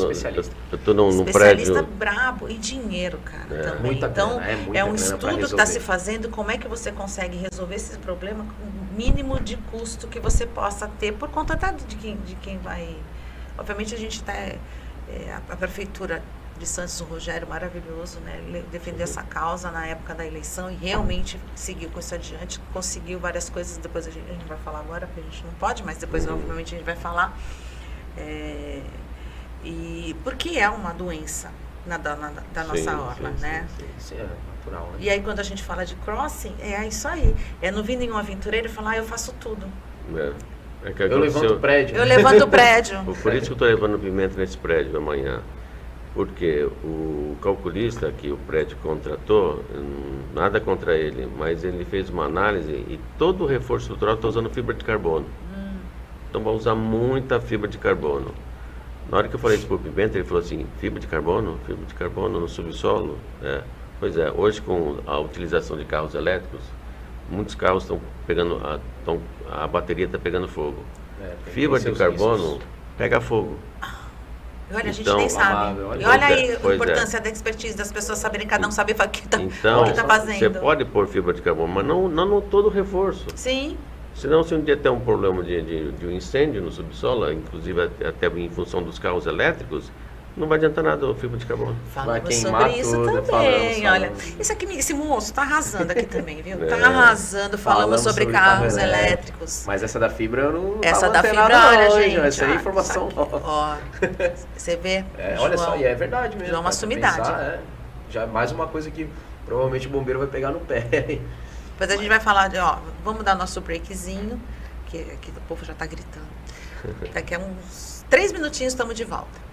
num prédio... Especialista brabo e dinheiro, cara, também. Então, é um estudo que está se fazendo, como é que você consegue resolver esse problema com o mínimo de custo que você possa ter, por conta de quem vai... Obviamente, a gente está... a prefeitura de Santos, o Rogério, maravilhoso, né? Ele defendeu essa causa na época da eleição e realmente seguiu com isso adiante, conseguiu várias coisas, depois a gente vai falar agora, porque a gente não pode, mas depois obviamente a gente vai falar. E porque é uma doença da nossa orla, né? Sim, é natural, né? E aí quando a gente fala de crossing, é isso aí. É não vir nenhum aventureiro e falar, eu faço tudo. Eu levanto o prédio. Eu levanto o prédio. Por isso que eu estou levando o Pimenta nesse prédio amanhã. Porque o calculista que o prédio contratou, nada contra ele, mas ele fez uma análise e todo o reforço estrutural está usando fibra de carbono. Então vai usar muita fibra de carbono. Na hora que eu falei isso para o Pimenta, ele falou assim, fibra de carbono no subsolo? Pois é, hoje com a utilização de carros elétricos, muitos carros estão pegando, a bateria está pegando fogo. Fibra de carbono pega fogo. Olha, a gente nem sabe. E olha aí a importância da expertise, das pessoas saberem, cada um saber o que está fazendo. Você pode pôr fibra de carbono, mas não todo o reforço. Sim. Senão, se um dia tem um problema de um incêndio no subsolo, inclusive até em função dos carros elétricos, não vai adiantar nada a fibra de carbono. Falamos sobre isso também, olha. Isso aqui, esse moço tá arrasando aqui também, viu? Tá arrasando, falamos sobre carros elétricos. Mas essa da fibra eu não essa da fibra, nada olha, hoje, gente. Essa é informação nova. Ó, você vê? Olha só, e é verdade mesmo. João é uma sumidade. Já é mais uma coisa que provavelmente o bombeiro vai pegar no pé. Depois a gente vai falar vamos dar nosso breakzinho, que aqui o povo já tá gritando. Daqui a uns 3 minutinhos estamos de volta.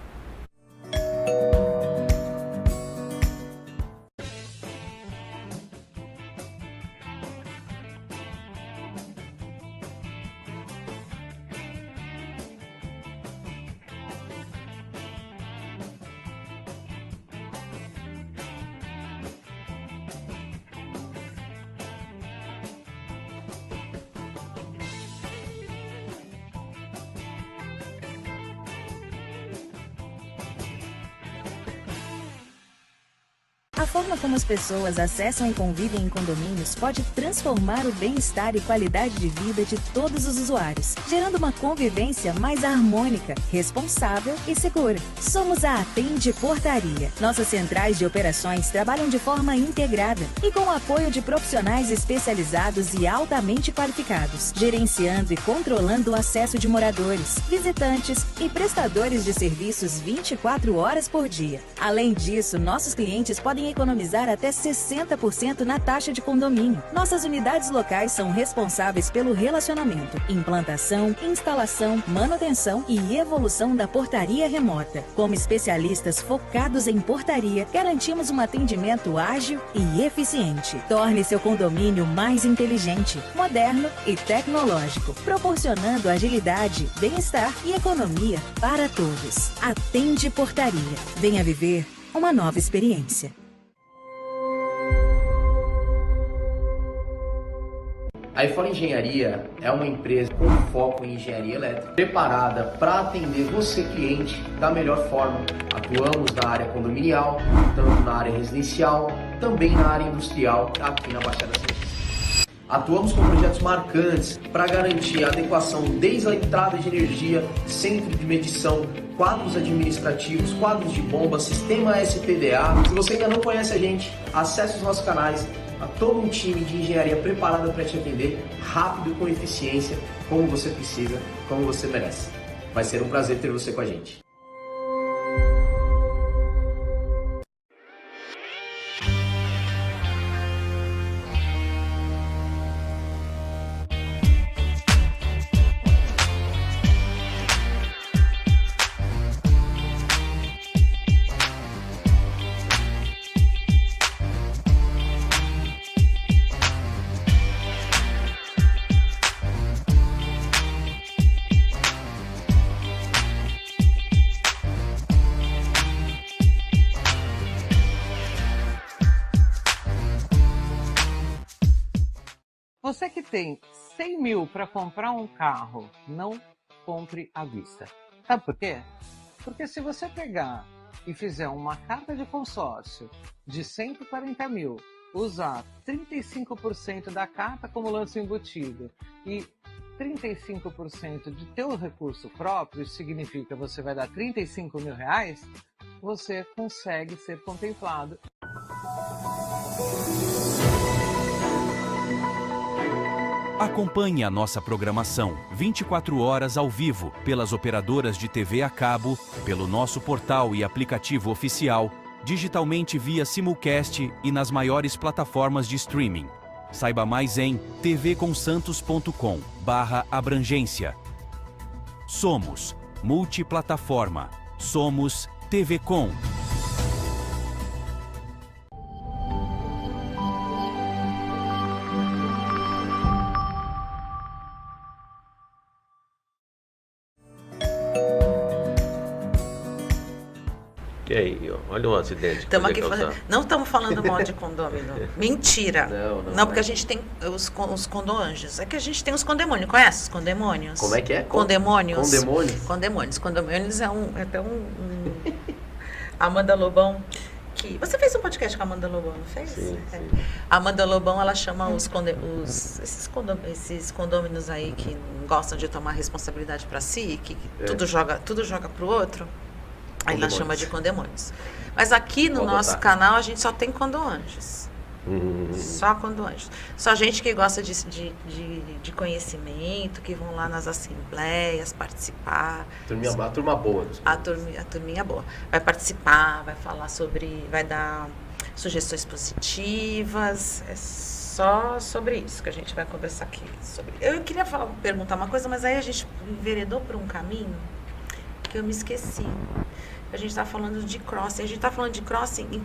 forma como as pessoas acessam e convivem em condomínios pode transformar o bem-estar e qualidade de vida de todos os usuários, gerando uma convivência mais harmônica, responsável e segura. Somos a Atende Portaria. Nossas centrais de operações trabalham de forma integrada e com o apoio de profissionais especializados e altamente qualificados, gerenciando e controlando o acesso de moradores, visitantes e prestadores de serviços 24 horas por dia. Além disso, nossos clientes podem economizar até 60% na taxa de condomínio. Nossas unidades locais são responsáveis pelo relacionamento, implantação, instalação, manutenção e evolução da portaria remota. Como especialistas focados em portaria, garantimos um atendimento ágil e eficiente. Torne seu condomínio mais inteligente, moderno e tecnológico, proporcionando agilidade, bem-estar e economia para todos. Atende Portaria. Venha viver uma nova experiência. A iFone Engenharia é uma empresa com foco em engenharia elétrica, preparada para atender você, cliente, da melhor forma. Atuamos na área condominial, tanto na área residencial, também na área industrial, aqui na Baixada Santista. Atuamos com projetos marcantes para garantir a adequação desde a entrada de energia, centro de medição, quadros administrativos, quadros de bomba, sistema SPDA. Se você ainda não conhece a gente, acesse os nossos canais. A todo um time de engenharia preparado para te atender rápido, com eficiência, como você precisa, como você merece. Vai ser um prazer ter você com a gente. Você que tem 100 mil para comprar um carro, não compre à vista. Sabe por quê? Porque se você pegar e fizer uma carta de consórcio de 140 mil, usar 35% da carta como lance embutido e 35% de teu recurso próprio, isso significa que você vai dar 35 mil reais, você consegue ser contemplado. Acompanhe a nossa programação 24 horas ao vivo pelas operadoras de TV a cabo, pelo nosso portal e aplicativo oficial, digitalmente via simulcast e nas maiores plataformas de streaming. Saiba mais em tvcomsantos.com/abrangência. Somos multiplataforma. Somos TV Com. E aí, ó, olha um acidente. Estamos aqui não estamos falando mal de condômino. Mentira. Não, porque a gente tem os condoanjos. É que a gente tem os condemônios. Conhece os condemônios? Como é que é? Condemônios. Condemônios? Condemônios. Condemônios é até Amanda Lobão. Você fez um podcast com a Amanda Lobão, não fez? Sim, é. sim. A Amanda Lobão, ela chama esses condôminos aí que não gostam de tomar responsabilidade para si, que tudo joga pro outro. Aí ela chama de condemônios. Mas aqui no nosso canal a gente só tem condoanjos. Só condoanjos. Só gente que gosta de conhecimento, que vão lá nas assembleias participar. A turma boa. A turminha boa. Vai participar, vai falar vai dar sugestões positivas. É só sobre isso que a gente vai conversar aqui. Eu queria perguntar uma coisa, mas aí a gente enveredou por um caminho que eu me esqueci. A gente está falando de crossing. A gente está falando de crossing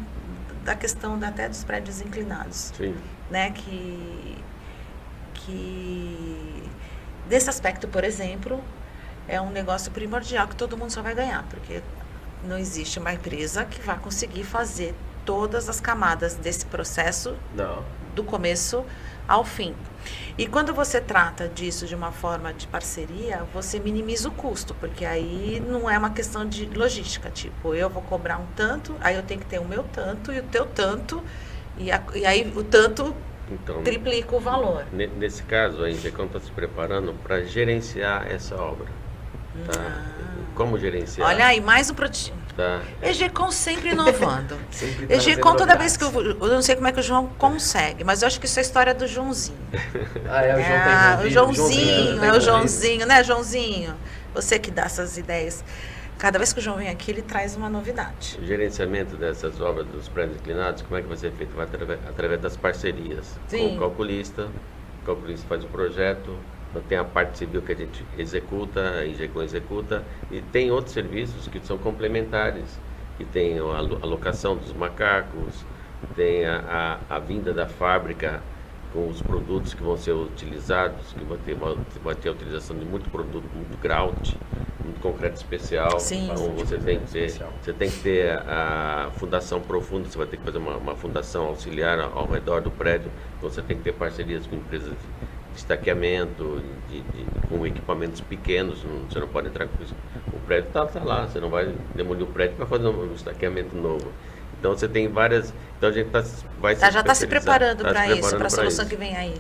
da questão até dos prédios inclinados. Sim. Né? Que desse aspecto, por exemplo, é um negócio primordial que todo mundo só vai ganhar, porque não existe uma empresa que vai conseguir fazer todas as camadas desse processo do começo ao fim. E quando você trata disso de uma forma de parceria, você minimiza o custo, porque aí não é uma questão de logística, tipo, eu vou cobrar um tanto, aí eu tenho que ter o meu tanto e o teu tanto, e aí o tanto Então, triplica o valor. nesse caso, a Ingecom está se preparando para gerenciar essa obra. Tá? Como gerenciar? Olha aí, mais um produto. Tá? Egecom sempre inovando. Sempre trazendo Egecom, toda novidades. vez que eu não sei como é que o João consegue, mas eu acho que isso é a história do Joãozinho. Ah, é, o João tá O envolvido, Joãozinho, tá é o envolvido. Joãozinho, né, Joãozinho? Você que dá essas ideias. Cada vez que o João vem aqui, ele traz uma novidade. O gerenciamento dessas obras dos prédios inclinados, como é que vai ser feito? Vai através das parcerias. Sim. Com o calculista faz o projeto, tem a parte civil que a gente executa, a Ingecom executa, e tem outros serviços que são complementares, que tem a alocação dos macacos, tem a vinda da fábrica com os produtos que vão ser utilizados, que vai ter a utilização de muito produto, muito grout, muito concreto especial. Sim. Então você tem que ter a fundação profunda, você vai ter que fazer uma fundação auxiliar ao redor do prédio, então você tem que ter parcerias com empresas de estaqueamento, com equipamentos pequenos, você não pode entrar com isso. O prédio está lá, você não vai demolir o prédio para fazer um estaqueamento novo. Então você tem várias. Então a gente vai Já está se especializar, preparando tá se para isso, preparando para a pra solução isso. que vem aí.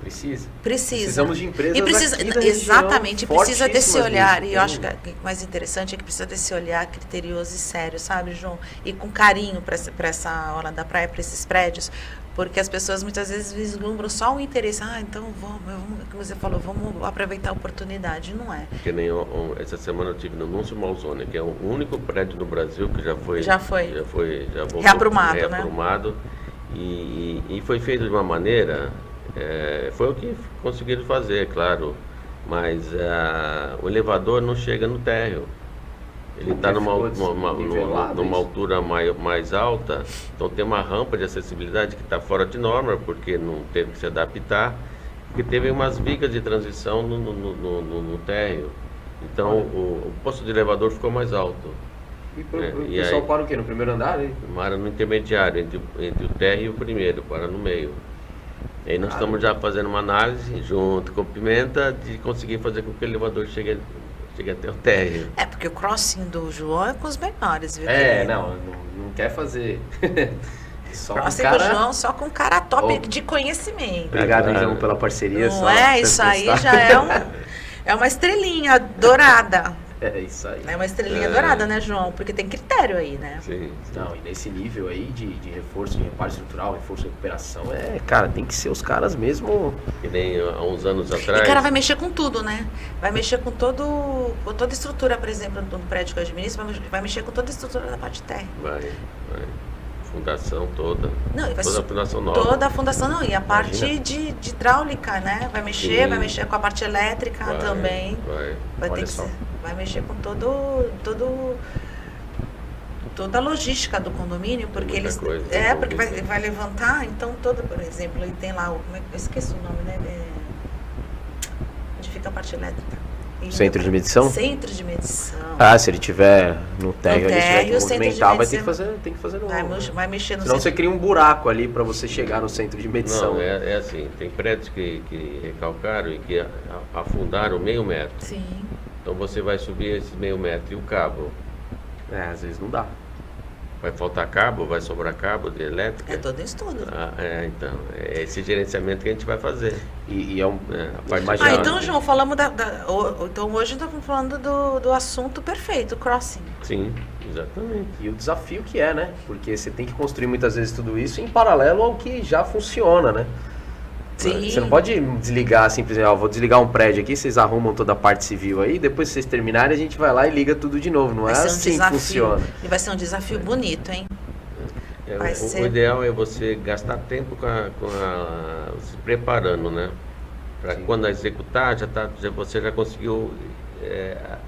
Precisa. Precisamos de empresas e precisa, aqui da exatamente, região, precisa desse fortíssimas olhar. nisso. E eu acho que o mais interessante é que precisa desse olhar criterioso e sério, sabe, João? E com carinho para essa hora da praia, para esses prédios, porque as pessoas muitas vezes vislumbram só o interesse. Ah, então vamos, como você falou, vamos aproveitar a oportunidade. Não é. Que nem essa semana eu tive no Núncio Malzone, que é o único prédio no Brasil que já voltou reaprumado, né? E foi feito de uma maneira, foi o que conseguiram fazer, claro, mas o elevador não chega no térreo. Ele está numa altura mais alta, então tem uma rampa de acessibilidade que está fora de norma, porque não teve que se adaptar, porque teve umas vigas de transição no térreo. Então o posto de elevador ficou mais alto. E o pessoal para o quê? No primeiro andar? Hein? Para no intermediário, entre o térreo e o primeiro, para no meio. E aí nós estamos já fazendo uma análise, junto com o Pimenta, de conseguir fazer com que o elevador chegue até o térreo. Porque o crossing do João é com os menores, viu? Não quer fazer. Só crossing com cara... do João só com cara top Oh. de conhecimento. Obrigado, João, pela parceria. Não isso aí já é uma estrelinha dourada. É isso aí. É uma estrelinha dourada, né, João? Porque tem critério aí, né? Sim. Não, e nesse nível aí de reforço, de reparo estrutural, reforço de recuperação, cara, tem que ser os caras mesmo. Que nem há uns anos atrás. E o cara vai mexer com tudo, né? Vai mexer com toda a estrutura, por exemplo, do prédio que eu administro, vai mexer com toda a estrutura da parte de terra. Vai. Fundação toda. Não, toda a fundação nova. Toda a fundação não. E a parte Imagina. de hidráulica, né? Vai mexer com a parte elétrica também. Vai ter que vai mexer com toda a logística do condomínio, porque eles porque vai levantar, então por exemplo, ele tem lá eu esqueço o nome, né? Onde fica a parte elétrica? Centro de medição? Centro de medição. Se ele tiver no térreo, ele tiver que movimentar, vai ter que fazer no... Vai mexer no Senão você cria um buraco ali para você chegar no centro de medição. Não, é assim, tem prédios que recalcaram e que afundaram meio metro. Sim. Então você vai subir esses meio metro e o cabo. Às vezes não dá. Vai faltar cabo, vai sobrar cabo de elétrica? É todo estudo. Então, é esse gerenciamento que a gente vai fazer. E é um... então, João, falamos então hoje estamos falando do assunto perfeito, o crossing. Sim, exatamente. E o desafio que é, né? Porque você tem que construir muitas vezes tudo isso em paralelo ao que já funciona, né? Sim. Você não pode desligar simplesmente, vou desligar um prédio aqui, vocês arrumam toda a parte civil aí, depois que vocês terminarem a gente vai lá e liga tudo de novo. Não é assim que funciona. E vai ser um desafio bonito, hein? O ideal é você gastar tempo se preparando, né? Para quando executar, você já conseguiu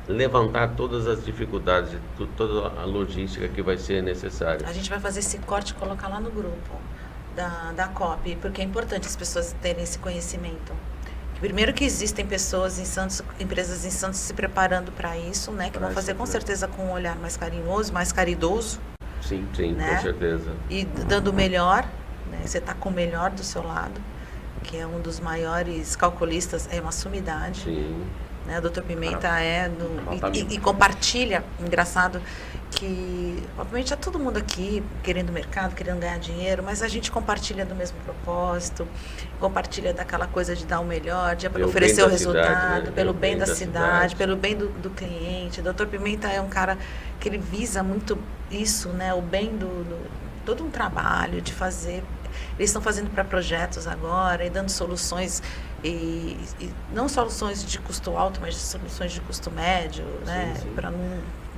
levantar todas as dificuldades, toda a logística que vai ser necessária. A gente vai fazer esse corte e colocar lá no grupo da COP, porque é importante as pessoas terem esse conhecimento. Primeiro que existem pessoas em Santos, empresas em Santos se preparando para isso, né? Que vão fazer com certeza com um olhar mais carinhoso, mais caridoso. Sim, né? Com certeza. E dando o melhor, né? você está com o melhor do seu lado, que é um dos maiores calculistas, é uma sumidade. Sim. Né? O Dr. Pimenta e compartilha, engraçado, que obviamente é todo mundo aqui querendo mercado, querendo ganhar dinheiro, mas a gente compartilha do mesmo propósito, compartilha daquela coisa de dar o melhor, de oferecer o resultado, cidade, né? Pelo bem da cidade, pelo bem do cliente. O Dr. Pimenta é um cara que ele visa muito isso, né? O bem todo um trabalho de fazer. Eles estão fazendo para projetos agora e dando soluções, e não soluções de custo alto, mas soluções de custo médio, né? Para não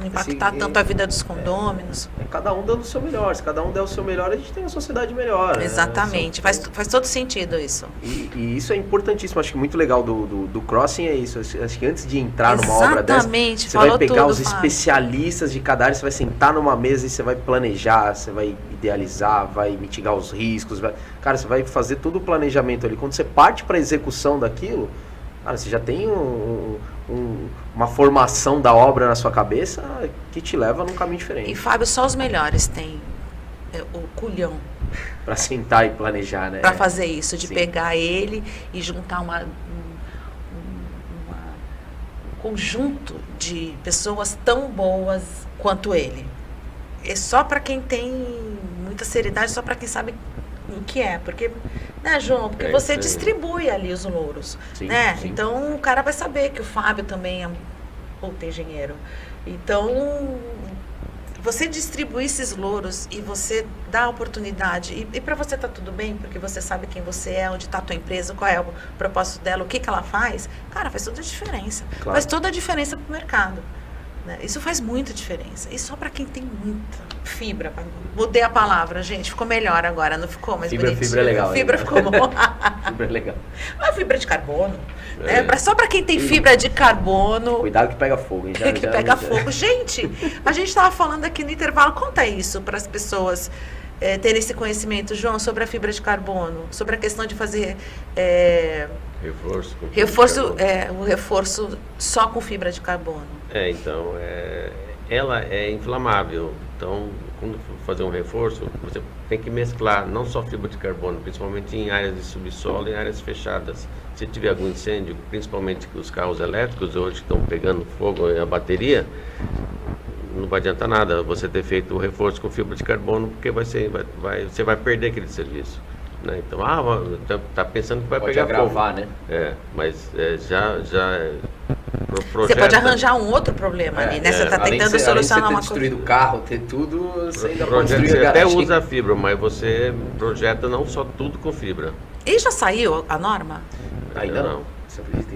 impactar tanto a vida dos condôminos. É cada um dando o seu melhor. Se cada um der o seu melhor, a gente tem uma sociedade melhor. Exatamente. Né? Faz todo sentido isso. E isso é importantíssimo. Acho que muito legal do Crossing é isso. Acho que antes de entrar numa obra dessa, você vai pegar os especialistas de cada área, você vai sentar numa mesa e você vai planejar, você vai idealizar, vai mitigar os riscos. Cara, você vai fazer todo o planejamento ali. Quando você parte para a execução daquilo, cara, você já tem uma formação da obra na sua cabeça que te leva num caminho diferente. E, Fábio, só os melhores têm o culhão para sentar e planejar, né? Para fazer isso, de pegar ele e juntar um conjunto de pessoas tão boas quanto ele. É só para quem tem muita seriedade, só para quem sabe o que é, porque, né, João, porque você distribui ali os louros, né? Sim. Então o cara vai saber que o Fábio também é um puta engenheiro. Então você distribui esses louros e você dá a oportunidade, e para você tá tudo bem, porque você sabe quem você é, onde está a tua empresa, qual é o propósito dela, o que ela faz, cara, faz toda a diferença. Claro. Faz toda a diferença pro mercado. Isso faz muita diferença. E só para quem tem muita fibra. Mudei a palavra, gente. Ficou melhor agora, não ficou mais bonitinho? Fibra é legal. Fibra ficou bom. Fibra é legal. Mas fibra de carbono. Só para quem tem fibra de carbono. Cuidado que pega fogo. Hein? Que pega fogo. Gente, a gente estava falando aqui no intervalo. Conta isso para as pessoas terem esse conhecimento, João, sobre a fibra de carbono. Sobre a questão de fazer... o reforço só com fibra de carbono. Então, ela é inflamável. Então, quando for fazer um reforço, você tem que mesclar não só fibra de carbono, principalmente em áreas de subsolo e áreas fechadas. Se tiver algum incêndio, principalmente os carros elétricos hoje estão pegando fogo a bateria, não vai adiantar nada você ter feito o reforço com fibra de carbono, porque você vai perder aquele serviço. Né? Então, tá pensando que vai pode pegar agravar, fogo. Né? Mas já você pode arranjar um outro problema ali, né? Você está tentando solucionar uma coisa. Além de você ter destruído o carro, ter tudo, você ainda você até usa a fibra, mas você projeta não só tudo com fibra. E já saiu a norma? Ainda não. Você acredita?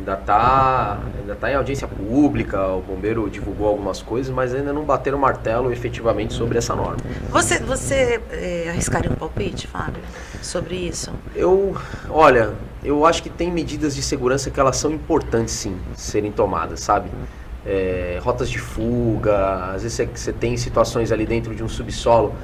Ainda tá em audiência pública, o bombeiro divulgou algumas coisas, mas ainda não bateram o martelo efetivamente sobre essa norma. Você arriscaria um palpite, Fábio, sobre isso? Eu acho que tem medidas de segurança que elas são importantes, sim, serem tomadas, sabe? Rotas de fuga, às vezes você tem situações ali dentro de um subsolo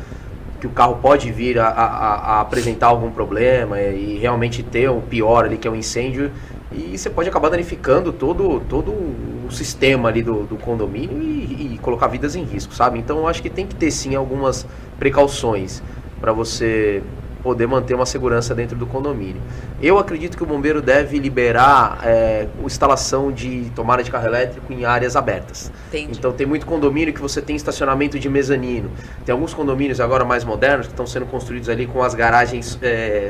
que o carro pode vir a apresentar algum problema e realmente ter o pior ali, que é o incêndio, e você pode acabar danificando todo o sistema ali do condomínio e colocar vidas em risco, sabe? Então eu acho que tem que ter sim algumas precauções para você poder manter uma segurança dentro do condomínio. Eu acredito que o bombeiro deve liberar a instalação de tomada de carro elétrico em áreas abertas. Entendi. Então tem muito condomínio que você tem estacionamento de mezanino. Tem alguns condomínios agora mais modernos que estão sendo construídos ali com as garagens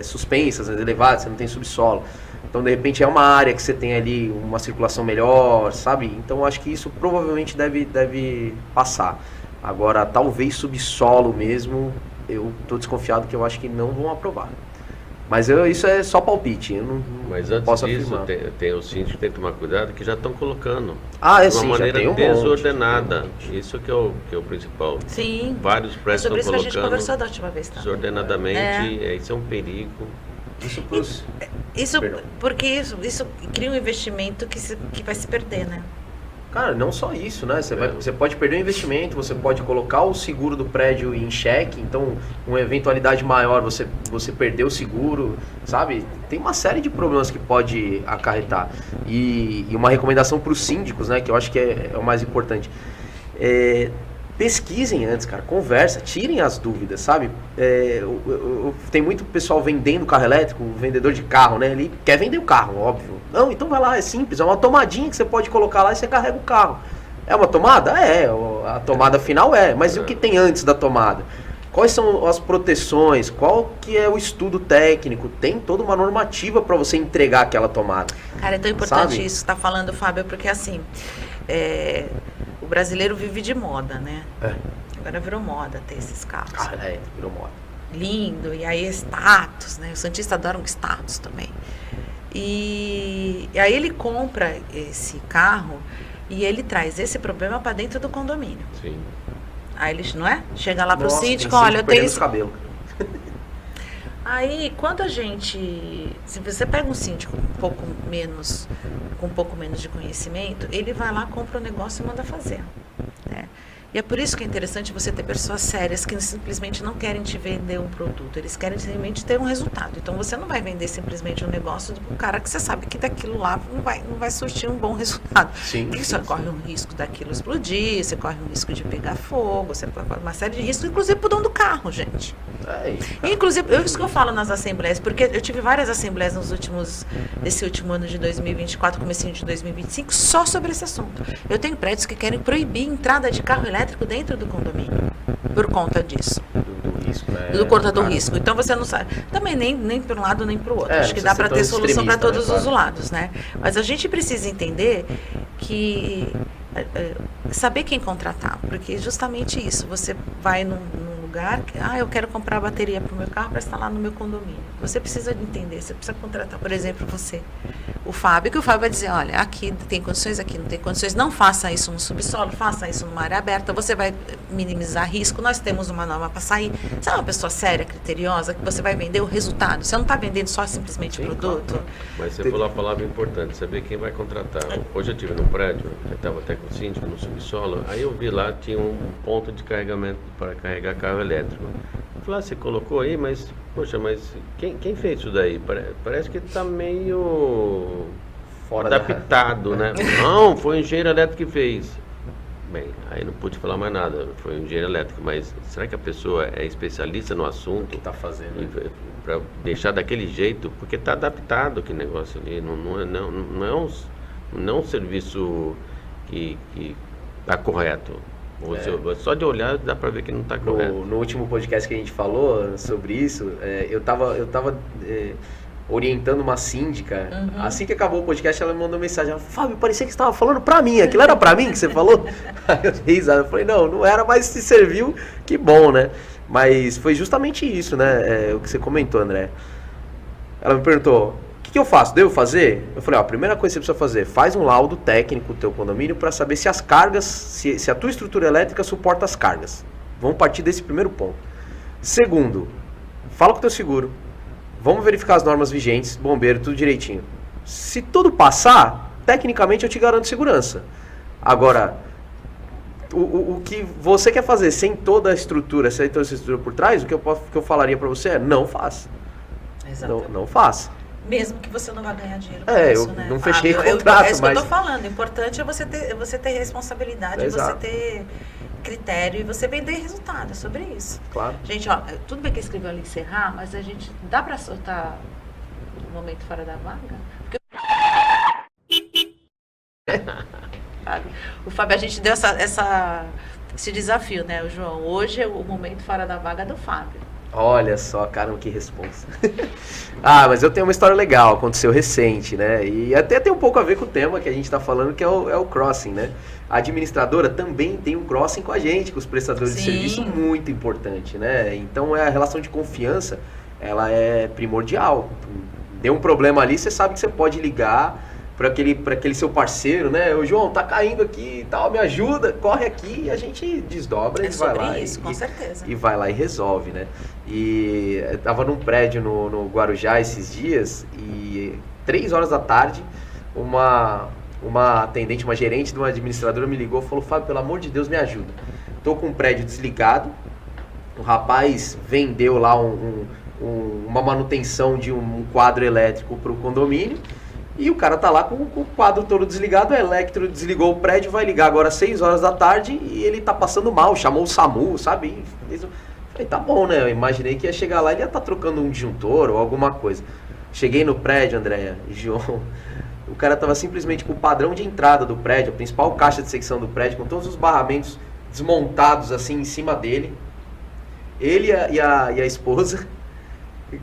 suspensas, elevadas, você não tem subsolo. Então, de repente, é uma área que você tem ali uma circulação melhor, sabe? Então, eu acho que isso provavelmente deve passar. Agora, talvez subsolo mesmo, eu estou desconfiado que eu acho que não vão aprovar. Mas isso é só palpite, eu não posso afirmar. Tem o síndico que tem que tomar cuidado, que já estão colocando de uma maneira desordenada. Monte. Isso que é o principal. Sim. Vários prédios estão colocando sobre isso que a gente conversou da última vez, tá? Desordenadamente, isso é um perigo. Porque isso cria um investimento que vai se perder, né? Cara, não só isso, né? Você pode perder o investimento, você pode colocar o seguro do prédio em xeque, então, uma eventualidade maior, você perder o seguro, sabe? Tem uma série de problemas que pode acarretar. E uma recomendação para os síndicos, né? Que eu acho que é o mais importante. pesquisem antes, cara, conversa, tirem as dúvidas, sabe? Tem muito pessoal vendendo carro elétrico, vendedor de carro, né? Ele quer vender o carro, óbvio. Não, então vai lá, é simples, é uma tomadinha que você pode colocar lá e você carrega o carro. É uma tomada? A tomada final mas e o que tem antes da tomada? Quais são as proteções? Qual que é o estudo técnico? Tem toda uma normativa para você entregar aquela tomada. Cara, é tão importante sabe? isso que tá falando, Fábio, porque assim, o brasileiro vive de moda, né? Agora virou moda ter esses carros. Virou moda. Lindo, e aí status, né? Os santistas adoram status também. E aí ele compra esse carro e ele traz esse problema para dentro do condomínio. Sim. Aí ele, não é? Chega lá pro Nossa, síndico, olha, eu tenho esse... cabelo. Aí, quando se você pega um síndico com um pouco menos de conhecimento, ele vai lá, compra o negócio e manda fazer, né? E é por isso que é interessante você ter pessoas sérias que simplesmente não querem te vender um produto, eles querem simplesmente ter um resultado. Então você não vai vender simplesmente um negócio do cara que você sabe que daquilo lá não vai surtir um bom resultado. Sim, você corre um risco daquilo explodir, você corre um risco de pegar fogo, você corre uma série de riscos, inclusive pro dono do carro, gente. Inclusive, isso que eu falo nas assembleias, porque eu tive várias assembleias nesse último ano de 2024, comecinho de 2025, só sobre esse assunto. Eu tenho prédios que querem proibir a entrada de carro elétrico dentro do condomínio, por conta disso. Do risco, né? Do conta do risco. Então você não sabe. Também nem para um lado nem para o outro. Acho que dá para ter solução para todos os lados, né? Mas a gente precisa entender que saber quem contratar, porque justamente isso, você vai num lugar, eu quero comprar a bateria para o meu carro para instalar no meu condomínio. Você precisa entender, você precisa contratar, por exemplo, o Fábio, que o Fábio vai dizer, olha, aqui tem condições, aqui não tem condições, não faça isso no subsolo, faça isso numa área aberta, você vai minimizar risco, nós temos uma norma para sair. Você é uma pessoa séria, criteriosa, que você vai vender o resultado, você não está vendendo só simplesmente o produto. Claro. Mas você falou a palavra importante, saber quem vai contratar. Hoje eu estive no prédio, eu estava até com o síndico no subsolo, aí eu vi lá, tinha um ponto de carregamento para carregar carro elétrico. Eu falei, você colocou aí, mas, poxa, mas quem fez isso daí? Parece que está meio adaptado, né? Não, foi o engenheiro elétrico que fez. Bem, aí não pude falar mais nada, foi um engenheiro elétrico, mas será que a pessoa é especialista no assunto? O que está fazendo? Para deixar daquele jeito, porque está adaptado aquele negócio ali, não é um serviço que está correto. Só de olhar dá para ver que não está correto. No último podcast que a gente falou sobre isso, eu tava orientando uma síndica. Assim que acabou o podcast, ela me mandou mensagem. Ela, Fábio, parecia que você estava falando para mim. Aquilo era para mim que você falou? Aí eu dei risada. Eu falei, não era, mas se serviu, que bom, né? Mas foi justamente isso, né? O que você comentou, André. Ela me perguntou, o que eu faço? Devo fazer? Eu falei, a primeira coisa que você precisa fazer, faz um laudo técnico do teu condomínio para saber se as cargas, se a tua estrutura elétrica suporta as cargas. Vamos partir desse primeiro ponto. Segundo, fala com o teu seguro. Vamos verificar as normas vigentes, bombeiro, tudo direitinho. Se tudo passar, tecnicamente eu te garanto segurança. Agora, o que você quer fazer sem toda a estrutura, sem toda essa estrutura por trás, o que eu falaria para você é, não faça. Exatamente. Não faça. Mesmo que você não vá ganhar dinheiro com isso, né? Não fechei contrato, é isso que eu tô falando. O importante é você ter responsabilidade, você ter critério e você vender resultado. É sobre isso. Claro. Gente, tudo bem que escreveu ali encerrar, mas a gente dá para soltar o momento fora da vaga? O Fábio, a gente deu esse desafio, né, o João? Hoje o momento fora da vaga é do Fábio. Olha só, caramba, que responsa. Mas eu tenho uma história legal, aconteceu recente, né? E até tem um pouco a ver com o tema que a gente está falando, que é o crossing, né? A administradora também tem um crossing com a gente, com os prestadores de serviço, muito importante, né? Então a relação de confiança, ela é primordial. Deu um problema ali, você sabe que você pode ligar para aquele seu parceiro, né? Ô João, tá caindo aqui e tal, me ajuda, corre aqui, e a gente desdobra e vai lá. Com certeza. E vai lá e resolve, né? E eu tava num prédio no Guarujá esses dias e 3 horas da tarde, uma atendente, uma gerente de uma administradora me ligou e falou, Fábio, pelo amor de Deus, me ajuda. Tô com um prédio desligado, o rapaz vendeu lá uma manutenção de um quadro elétrico para o condomínio, E o cara tá lá com o quadro todo desligado, o Electro desligou o prédio, vai ligar agora às 6 horas da tarde e ele tá passando mal, chamou o SAMU, sabe? Falei, tá bom, né? Eu imaginei que ia chegar lá e ele ia estar trocando um disjuntor ou alguma coisa. Cheguei no prédio, Andréia e João, o cara tava simplesmente com o padrão de entrada do prédio, a principal caixa de secção do prédio, com todos os barramentos desmontados assim em cima dele. Ele e a esposa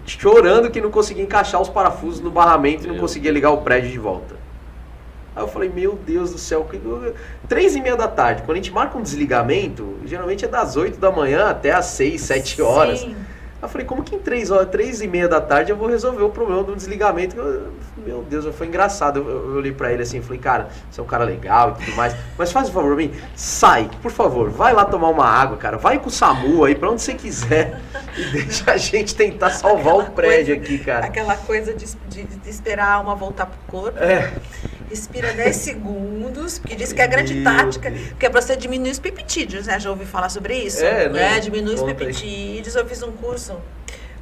chorando que não conseguia encaixar os parafusos no barramento e não conseguia ligar o prédio de volta. Aí eu falei, meu Deus do céu, 3h30 da tarde, quando a gente marca um desligamento, geralmente é das 8 da manhã até as 6, 7 horas. Sim. Eu falei, como que em 3h30 da tarde eu vou resolver o problema do desligamento? Meu Deus, foi engraçado. Eu olhei pra ele assim e falei, cara, você é um cara legal e tudo mais, mas faz um favor pra mim, sai, por favor, vai lá tomar uma água, cara, vai com o SAMU aí, pra onde você quiser, e deixa a gente tentar salvar o prédio aqui, cara. Aquela coisa de esperar a alma voltar pro corpo. Respira 10 segundos, porque diz que é a grande tática, que é pra você diminuir os peptídeos, né? Já ouvi falar sobre isso? Né? Diminuir os peptídeos. Eu fiz um curso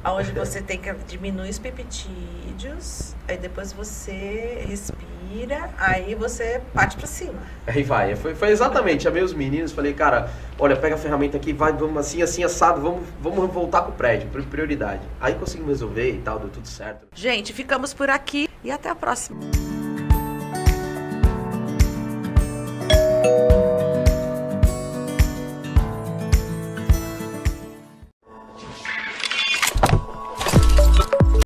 onde você tem que diminuir os peptídeos, aí depois você respira, aí você parte pra cima. Aí vai, foi exatamente, chamei os meninos, falei, cara, olha, pega a ferramenta aqui, vai, vamos assim, assado, vamos voltar pro prédio, prioridade. Aí conseguimos resolver e tal, deu tudo certo. Gente, ficamos por aqui e até a próxima.